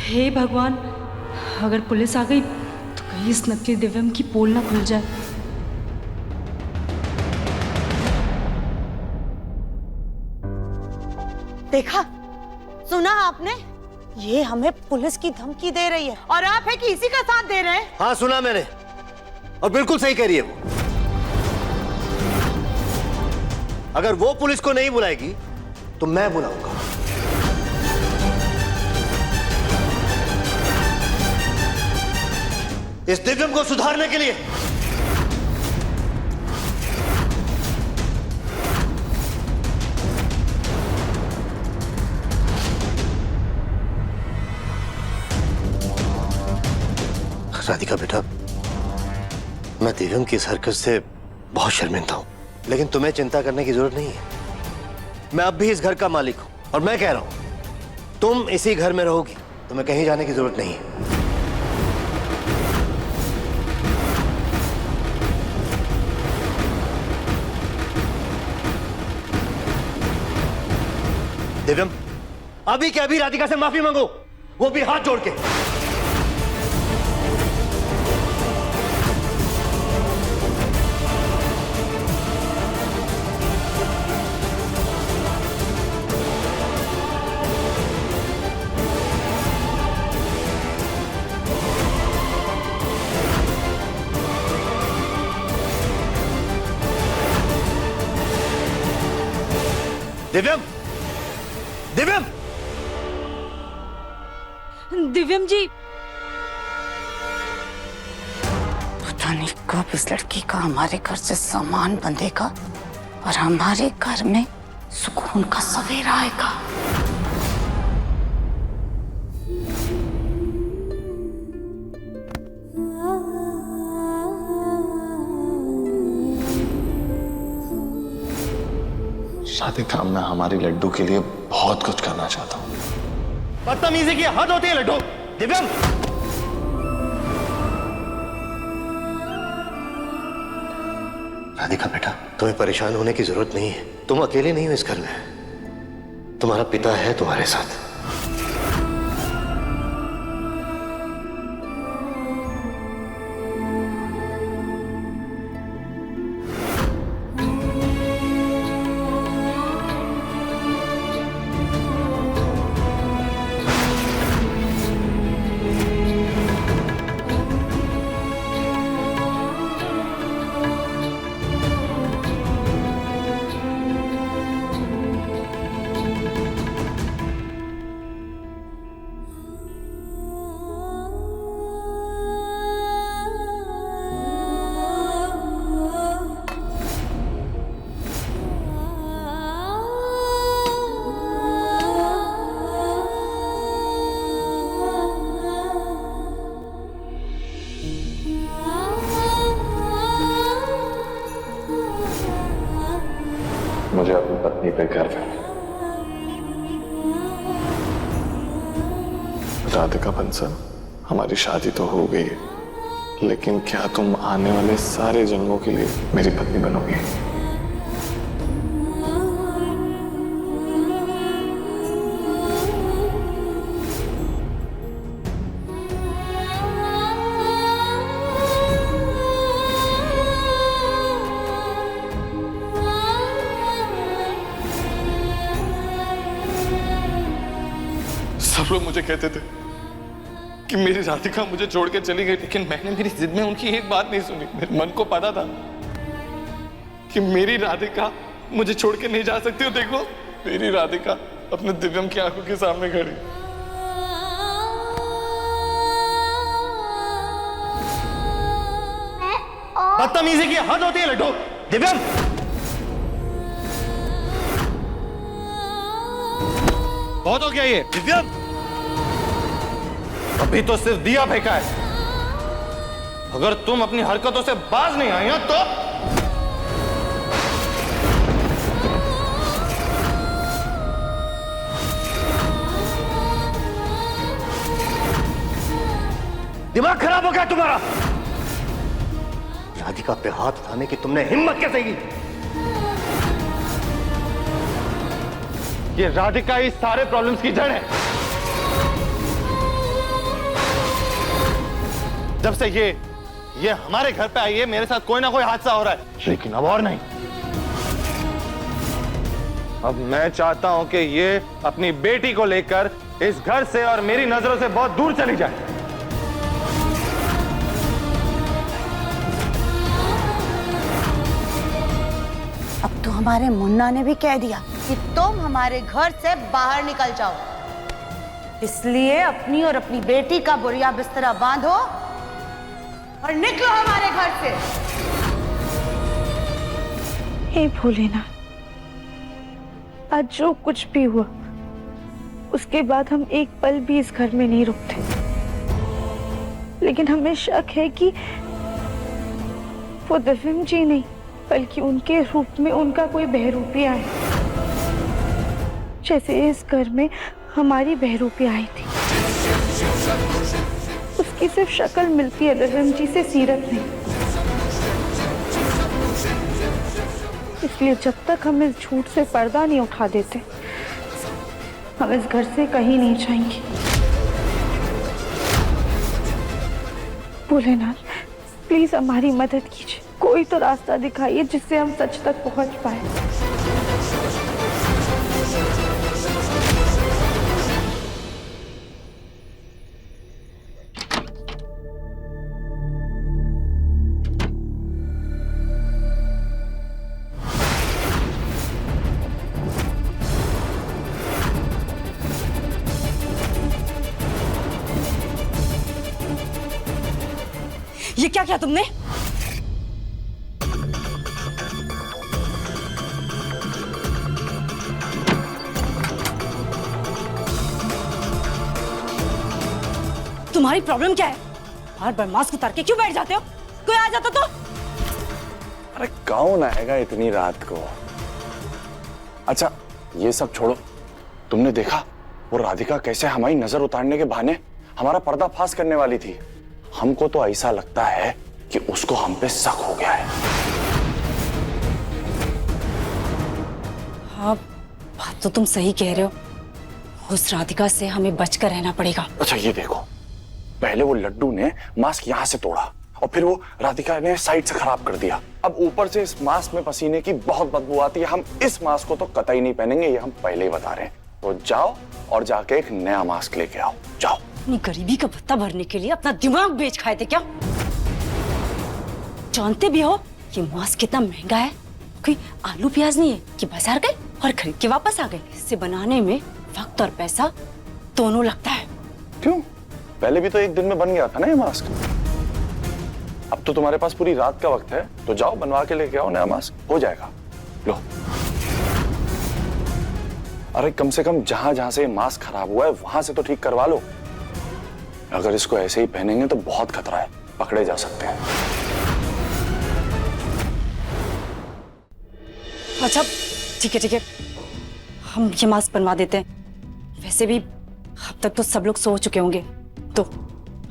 हे भगवान, अगर पुलिस आ गई तो कहीं इस नकली दिव्यम की पोल ना खुल जाए। देखा, सुना आपने? ये हमें पुलिस की धमकी दे रही है और आप है कि इसी का साथ दे रहे हैं। हाँ सुना मैंने, और बिल्कुल सही कह रही है वो। अगर वो पुलिस को नहीं बुलाएगी तो मैं बुलाऊंगा। इस दिव्यम को सुधारने के लिए। राधिका बेटा, मैं दिव्यम की इस हरकत से बहुत शर्मिंदा हूं, लेकिन तुम्हें चिंता करने की जरूरत नहीं है। मैं अब भी इस घर का मालिक हूं और मैं कह रहा हूं तुम इसी घर में रहोगी, तुम्हें कहीं जाने की जरूरत नहीं है। दिव्यम, अभी के अभी राधिका से माफी मांगो, वो भी हाथ जोड़ के। दिव्यम, दिव्यम, दिव्यम जी, पता नहीं कब इस लड़की का हमारे घर से सामान बंधेगा और हमारे घर में सुकून का सवेरा आएगा। राधिका, मैं हमारी लड्डू के लिए बहुत कुछ करना चाहता हूँ। बदतमीजी की हद होती है लड्डू। दिव्यम, राधिका बेटा, तुम्हें परेशान होने की जरूरत नहीं है। तुम अकेले नहीं हो इस घर में, तुम्हारा पिता है तुम्हारे साथ। मुझे अपनी पत्नी पे गर्व है। राधिका बंसल, हमारी शादी तो हो गई है, लेकिन क्या तुम आने वाले सारे जन्मों के लिए मेरी पत्नी बनोगी? सब लोग मुझे कहते थे कि मेरी राधिका मुझे छोड़ के चली गई, लेकिन मैंने मेरी जिद में उनकी एक बात नहीं सुनी। मेरे मन को पता था कि मेरी राधिका मुझे छोड़ के नहीं जा सकती। देखो, मेरी राधिका अपने दिव्यम की आंखों के सामने खड़ी। बदतमीजी की हद होती है लड्डू। दिव्यम, बहुत हो गया ये। दिव्यम, अभी तो सिर्फ दिया फेंका है, अगर तुम अपनी हरकतों से बाज नहीं आई हो तो दिमाग खराब हो गया तुम्हारा। राधिका पे हाथ उठाने की तुमने हिम्मत कैसे की? ये राधिका ही सारे प्रॉब्लम्स की जड़ है। जब से ये हमारे घर पे आई है, मेरे साथ कोई ना कोई हादसा हो रहा है, लेकिन अब और नहीं। अब मैं चाहता हूं कि ये अपनी बेटी को लेकर इस घर से और मेरी नजरों से बहुत दूर चली जाए। अब तो हमारे मुन्ना ने भी कह दिया कि तुम हमारे घर से बाहर निकल जाओ, इसलिए अपनी और अपनी बेटी का बोरिया बिस्तरा बांधो और निकलो हमारे घर से। हे भोलेनाथ, आज जो कुछ भी हुआ उसके बाद हम एक पल भी इस घर में नहीं रुकते, लेकिन हमें शक है कि वो दिव्यम जी नहीं बल्कि उनके रूप में उनका कोई बहरूपी आया, जैसे इस घर में हमारी बहरूपी आई थी। उसकी सिर्फ शक्ल मिलती है दिव्यम जी से, सीरत नहीं। इसलिए जब तक हम इस झूठ से पर्दा नहीं उठा देते, हम इस घर से कहीं नहीं जाएंगे। भोलेनाथ, प्लीज हमारी मदद कीजिए, कोई तो रास्ता दिखाइए जिससे हम सच तक पहुंच पाए। ये क्या किया तुमने? तुम्हारी प्रॉब्लम क्या है? बार बार मास्क उतार के क्यों बैठ जाते हो? कोई आ जाता तो? अरे कौन आएगा इतनी रात को? अच्छा ये सब छोड़ो, तुमने देखा वो राधिका कैसे हमारी नजर उतारने के बहाने हमारा पर्दाफाश करने वाली थी। हमको तो ऐसा लगता है कि उसको हम पे शक हो गया है। हाँ, बात तो तुम सही कह रहे हो। उस राधिका से हमें बचकर रहना पड़ेगा। अच्छा ये देखो, पहले वो लड्डू ने मास्क यहाँ से तोड़ा और फिर वो राधिका ने साइड से खराब कर दिया। अब ऊपर से इस मास्क में पसीने की बहुत बदबू आती है। हम इस मास्क को तो कतई नहीं पहनेंगे, ये हम पहले ही बता रहे हैं। तो जाओ और जाके एक नया मास्क लेके आओ, जाओ। अपनी गरीबी का भत्ता भरने के लिए अपना दिमाग बेच खाए थे क्या? जानते भी हो ये मास्क कितना महंगा है? कोई आलू प्याज नहीं है कि बाजार गए और खरीद के वापस आ गए। इसे बनाने में वक्त और पैसा दोनों लगता है। क्यों? पहले भी तो एक दिन में बन गया था ना ये मास्क। अब तो तुम्हारे पास पूरी रात का वक्त है, तो जाओ बनवा के लेके आओ नया मास्क, हो जाएगा। लो। अरे कम से कम जहां जहां से मास्क खराब हुआ है वहां से तो ठीक करवा लो। अगर इसको ऐसे ही पहनेंगे तो बहुत खतरा है, पकड़े जा सकते हैं। अच्छा ठीक है, हम ये मास्क बनवा देते हैं। वैसे भी अब तक तो सब लोग सो चुके होंगे, तो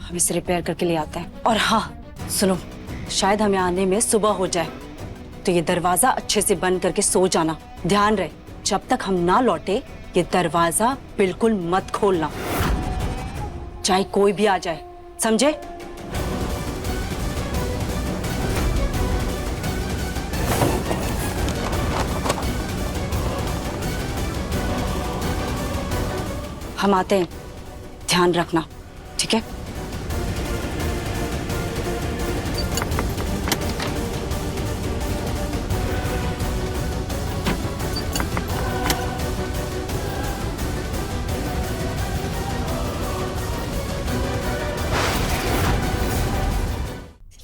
हम इसे रिपेयर करके ले आते हैं। और हाँ सुनो, शायद हमें आने में सुबह हो जाए, तो ये दरवाजा अच्छे से बंद करके सो जाना। ध्यान रहे, जब तक हम ना लौटे ये दरवाजा बिल्कुल मत खोलना, चाहे कोई भी आ जाए, समझे? हम आते हैं, ध्यान रखना, ठीक है?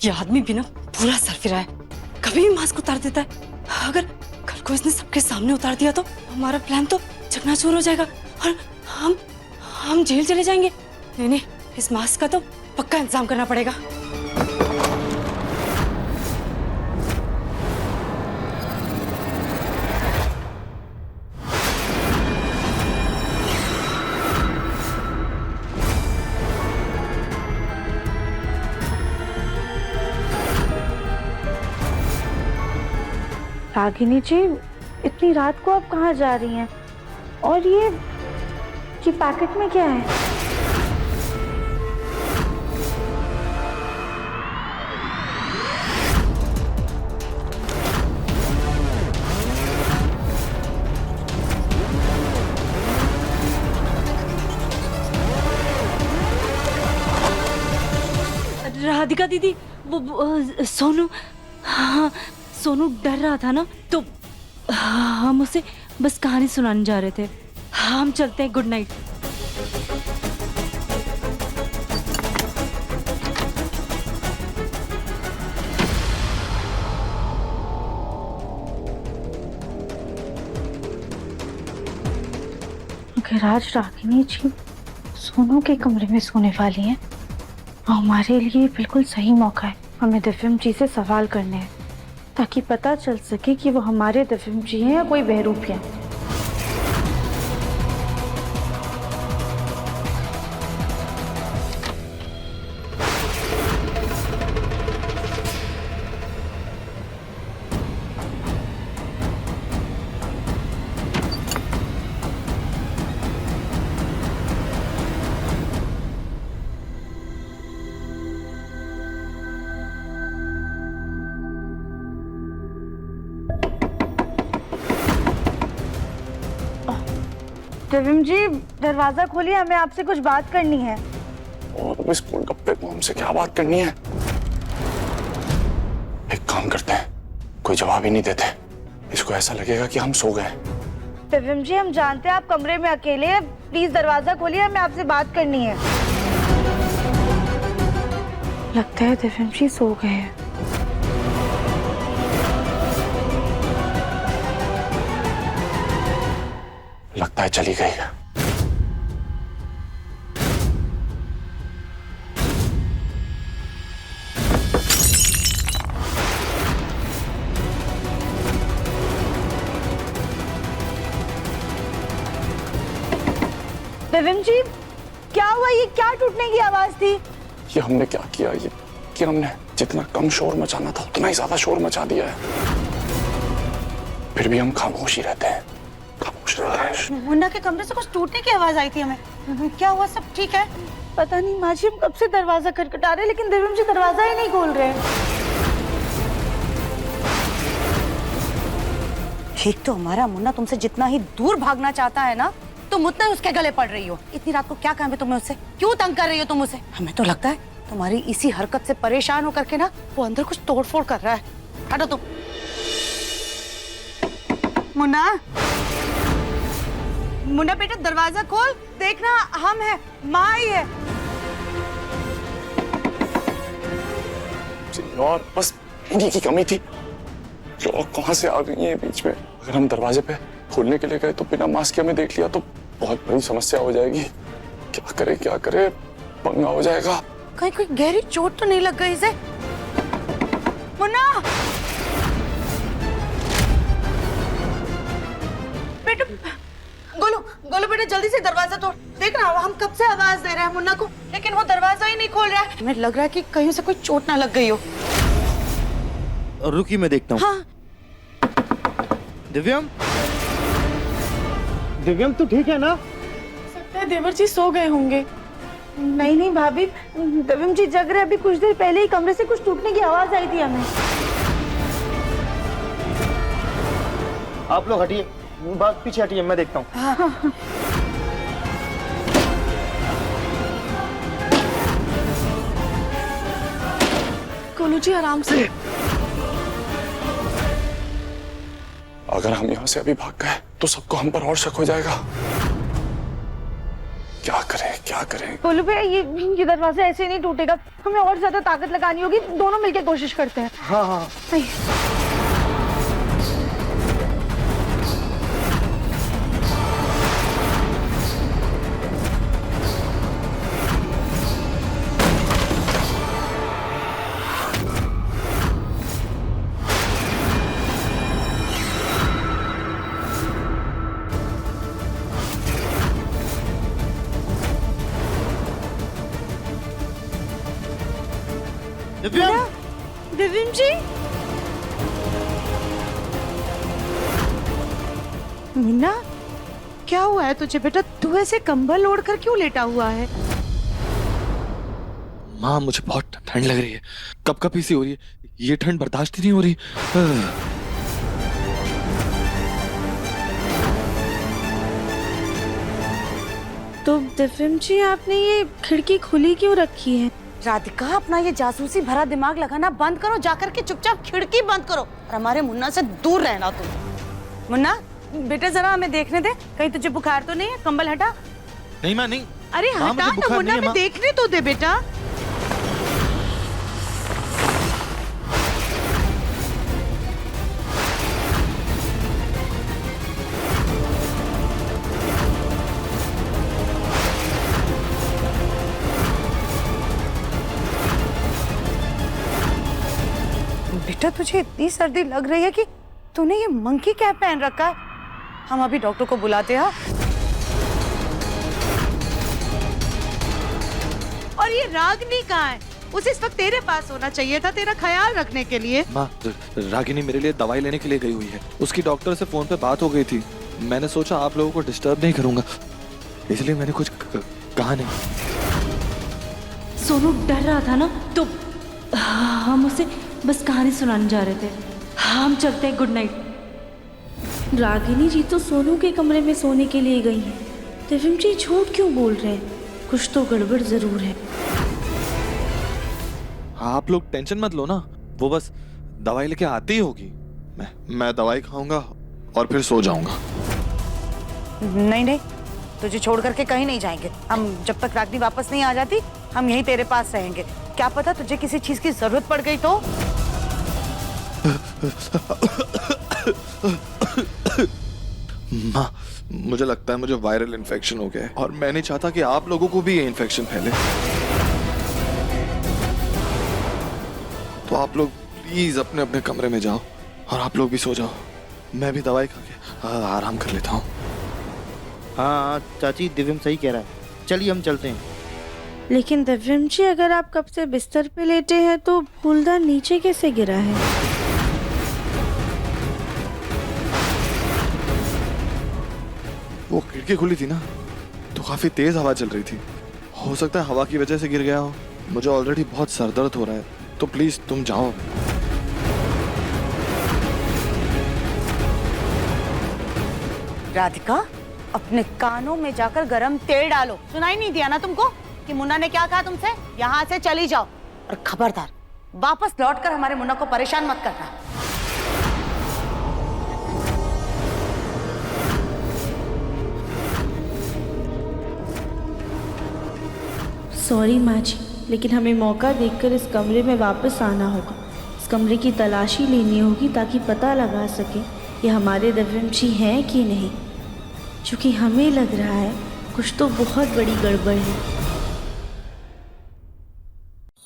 ये आदमी भी ना पूरा सर फिरा है, कभी भी मास्क उतार देता है। अगर कल को इसने सबके सामने उतार दिया तो हमारा प्लान तो चकनाचूर हो जाएगा और हम जेल चले जाएंगे। नहीं, इस मास्क का तो पक्का इंतजाम करना पड़ेगा। रागिनी जी, इतनी रात को आप कहाँ जा रही हैं? और ये पैकेट में क्या है? राधिका दीदी, वो सोनू, हाँ सोनू डर रहा था ना, तो हम उसे बस कहानी सुनाने जा रहे थे। हम चलते हैं, गुड नाइट। अगर आज रागिनी जी सोनू के कमरे में सोने वाली हैं, तो हमारे लिए बिल्कुल सही मौका है। हमें दिव्यम जी से सवाल करने हैं ताकि पता चल सके कि वो हमारे दिव्यम जी हैं या कोई बहरूपिया। दिव्यम जी, दरवाजा खोलिए, हमें आपसे कुछ बात करनी है। और तुम इस गोलगप्पे को हमसे क्या बात करनी है? एक काम करते हैं, कोई जवाब ही नहीं देते, इसको ऐसा लगेगा कि हम सो गए। दिव्यम जी, हम जानते हैं आप कमरे में अकेले हैं, प्लीज दरवाजा खोलिए, हमें आपसे बात करनी है। लगता है दिव्यम जी सो गए हैं। लगता है चली गई। दिव्यम जी, क्या हुआ? ये क्या टूटने की आवाज थी? ये हमने क्या किया? ये कि हमने जितना कम शोर मचाना था उतना ही ज्यादा शोर मचा दिया है। फिर भी हम खामोश ही रहते हैं, खामोश रहते हैं। मुन्ना के कमरे से कुछ टूटने की आवाज आई थी हमें। क्या हुआ? सब ठीक है? पता नहीं माँ जी, हम कब से दरवाजा खटखटा रहे लेकिन दिव्यम जी दरवाजा ही नहीं खोल रहे। एक तो हमारा मुन्ना तुमसे जितना ही दूर भागना चाहता है ना, तुम उतना ही उसके गले पड़ रही हो। इतनी रात को क्या काम है तुम्हें उससे? क्यों तंग कर रही हो तुम उसे? हमें तो लगता है तुम्हारी इसी हरकत से परेशान होकर के ना वो अंदर कुछ तोड़फोड़ कर रहा है। हटो तुम। मुन्ना, मुन्ना बेटा दरवाजा खोल, देखना हम है, माँ आई है। और बस इन्हीं की कमी थी। लोग कहाँ से आ गई हैं बीच में? अगर हम दरवाजे पे खोलने के लिए गए तो बिना मास्क के हमें देख लिया तो बहुत बड़ी समस्या हो जाएगी। क्या करे, पंगा हो जाएगा। कहीं कोई गहरी चोट तो नहीं लग गई इसे? मुन्ना बेटा, गोलू बेटा जल्दी से दरवाजा तोड़। देखना हम कब से आवाज दे रहे हैं मुन्ना को, लेकिन वो दरवाजा ही नहीं खोल रहा है। हमें लग रहा है कि कहीं से कोई चोट ना लग गई हो। रुकी, मैं देखता हूँ। हाँ। दिव्यम, दिव्यम तू ठीक है ना? सकता है देवर जी सो गए होंगे। नहीं भाभी, दिव्यम जी जग रहे। अभी कुछ देर पहले ही कमरे से कुछ टूटने की आवाज आई थी हमें। आप लोग हटिए, बात पीछे हटिए, मैं देखता हूँ। हाँ। गोलू जी आराम से। अगर हम यहाँ से अभी भाग गए तो सबको हम पर और शक हो जाएगा। क्या करें क्या करें? बोलू भैया ये दरवाजा ऐसे नहीं टूटेगा, हमें और ज्यादा ताकत लगानी होगी, दोनों मिलके कोशिश करते हैं। हाँ हाँ दिव्यम जी, मुन्ना क्या हुआ है तुझे बेटा? तू ऐसे कंबल ओढ़ कर क्यों लेटा हुआ है? माँ मुझे बहुत ठंड लग रही है, कपकपी सी हो रही है, ये ठंड बर्दाश्त ही नहीं हो रही। तो दिव्यम जी आपने ये खिड़की खुली क्यों रखी है? राधिका, अपना ये जासूसी भरा दिमाग लगाना बंद करो, जाकर के चुपचाप खिड़की बंद करो और हमारे मुन्ना से दूर रहना तुम। मुन्ना बेटा जरा हमें देखने दे, कहीं तुझे बुखार तो नहीं है? कंबल हटा। नहीं माँ नहीं। अरे माँ, हटा मुझे ना बुखार मुन्ना, नहीं है, हमें देखने तो दे बेटा। बेटा तुझे इतनी सर्दी लग रही है कि तूने ये मंकी कैप पहन रखा है। हम अभी डॉक्टर को बुलाते हैं। और ये रागिनी कहाँ है? उसे इस वक्त तेरे पास होना चाहिए था, तेरा ख्याल रखने के लिए। माँ रागिनी मेरे लिए दवाई लेने के लिए गई हुई है, उसकी डॉक्टर से फोन पे बात हो गई थी। मैंने सोचा आप लोगों को डिस्टर्ब नहीं करूंगा, इसलिए मैंने कुछ कहा नहीं। सोनू डर रहा था ना, तो हम उसे बस कहानी सुनाने जा रहे थे। हम चलते हैं, गुड नाइट। रागिनी जी तो सोनू के कमरे में सोने के लिए गई हैं। दिव्यम जी झूठ क्यों बोल रहे हैं? कुछ तो गड़बड़ जरूर है। आप लोग टेंशन मत लो ना, वो बस दवाई लेके आती ही होगी। मैं दवाई खाऊंगा और फिर सो जाऊंगा। नहीं नहीं, तुझे छोड़ करके कहीं नहीं जाएंगे हम। जब तक रागिनी वापस नहीं आ जाती हम यहीं तेरे पास रहेंगे। क्या पता तुझे किसी चीज की जरूरत पड़ गई तो। माँ मुझे लगता है मुझे वायरल इन्फेक्शन हो गया है और मैं नहीं चाहता कि आप लोगों को भी ये इन्फेक्शन फैले। तो आप लोग प्लीज अपने अपने कमरे में जाओ और आप लोग भी सो जाओ। मैं भी दवाई खा के आराम कर लेता हूँ। हाँ चाची, दिव्यम सही कह रहा है, चलिए हम चलते हैं। लेकिन दिव्यम जी अगर आप कब से बिस्तर पे लेटे हैं तो फूलदान नीचे कैसे गिरा है? वो खिड़की खुली थी ना, तो काफी तेज हवा चल रही थी। हो सकता है हवा की वजह से गिर गया हो। मुझे ऑलरेडी बहुत सर दर्द हो रहा है, तो प्लीज तुम जाओ। राधिका, अपने कानों में जाकर गरम तेल डालो। सुनाई नहीं दिया ना तुमको कि मुन्ना ने क्या कहा तुमसे? यहाँ से चली जाओ और खबरदार वापस लौटकर हमारे मुन्ना को परेशान मत करना। सॉरी माँ जी, लेकिन हमें मौका देखकर इस कमरे में वापस आना होगा। इस कमरे की तलाशी लेनी होगी ताकि पता लगा सके ये हमारे दिव्यम जी हैं कि नहीं। क्योंकि हमें लग रहा है कुछ तो बहुत बड़ी गड़बड़ है।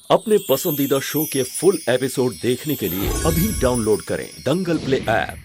अपने पसंदीदा शो के फुल एपिसोड देखने के लिए अभी डाउनलोड करें दंगल प्ले ऐप।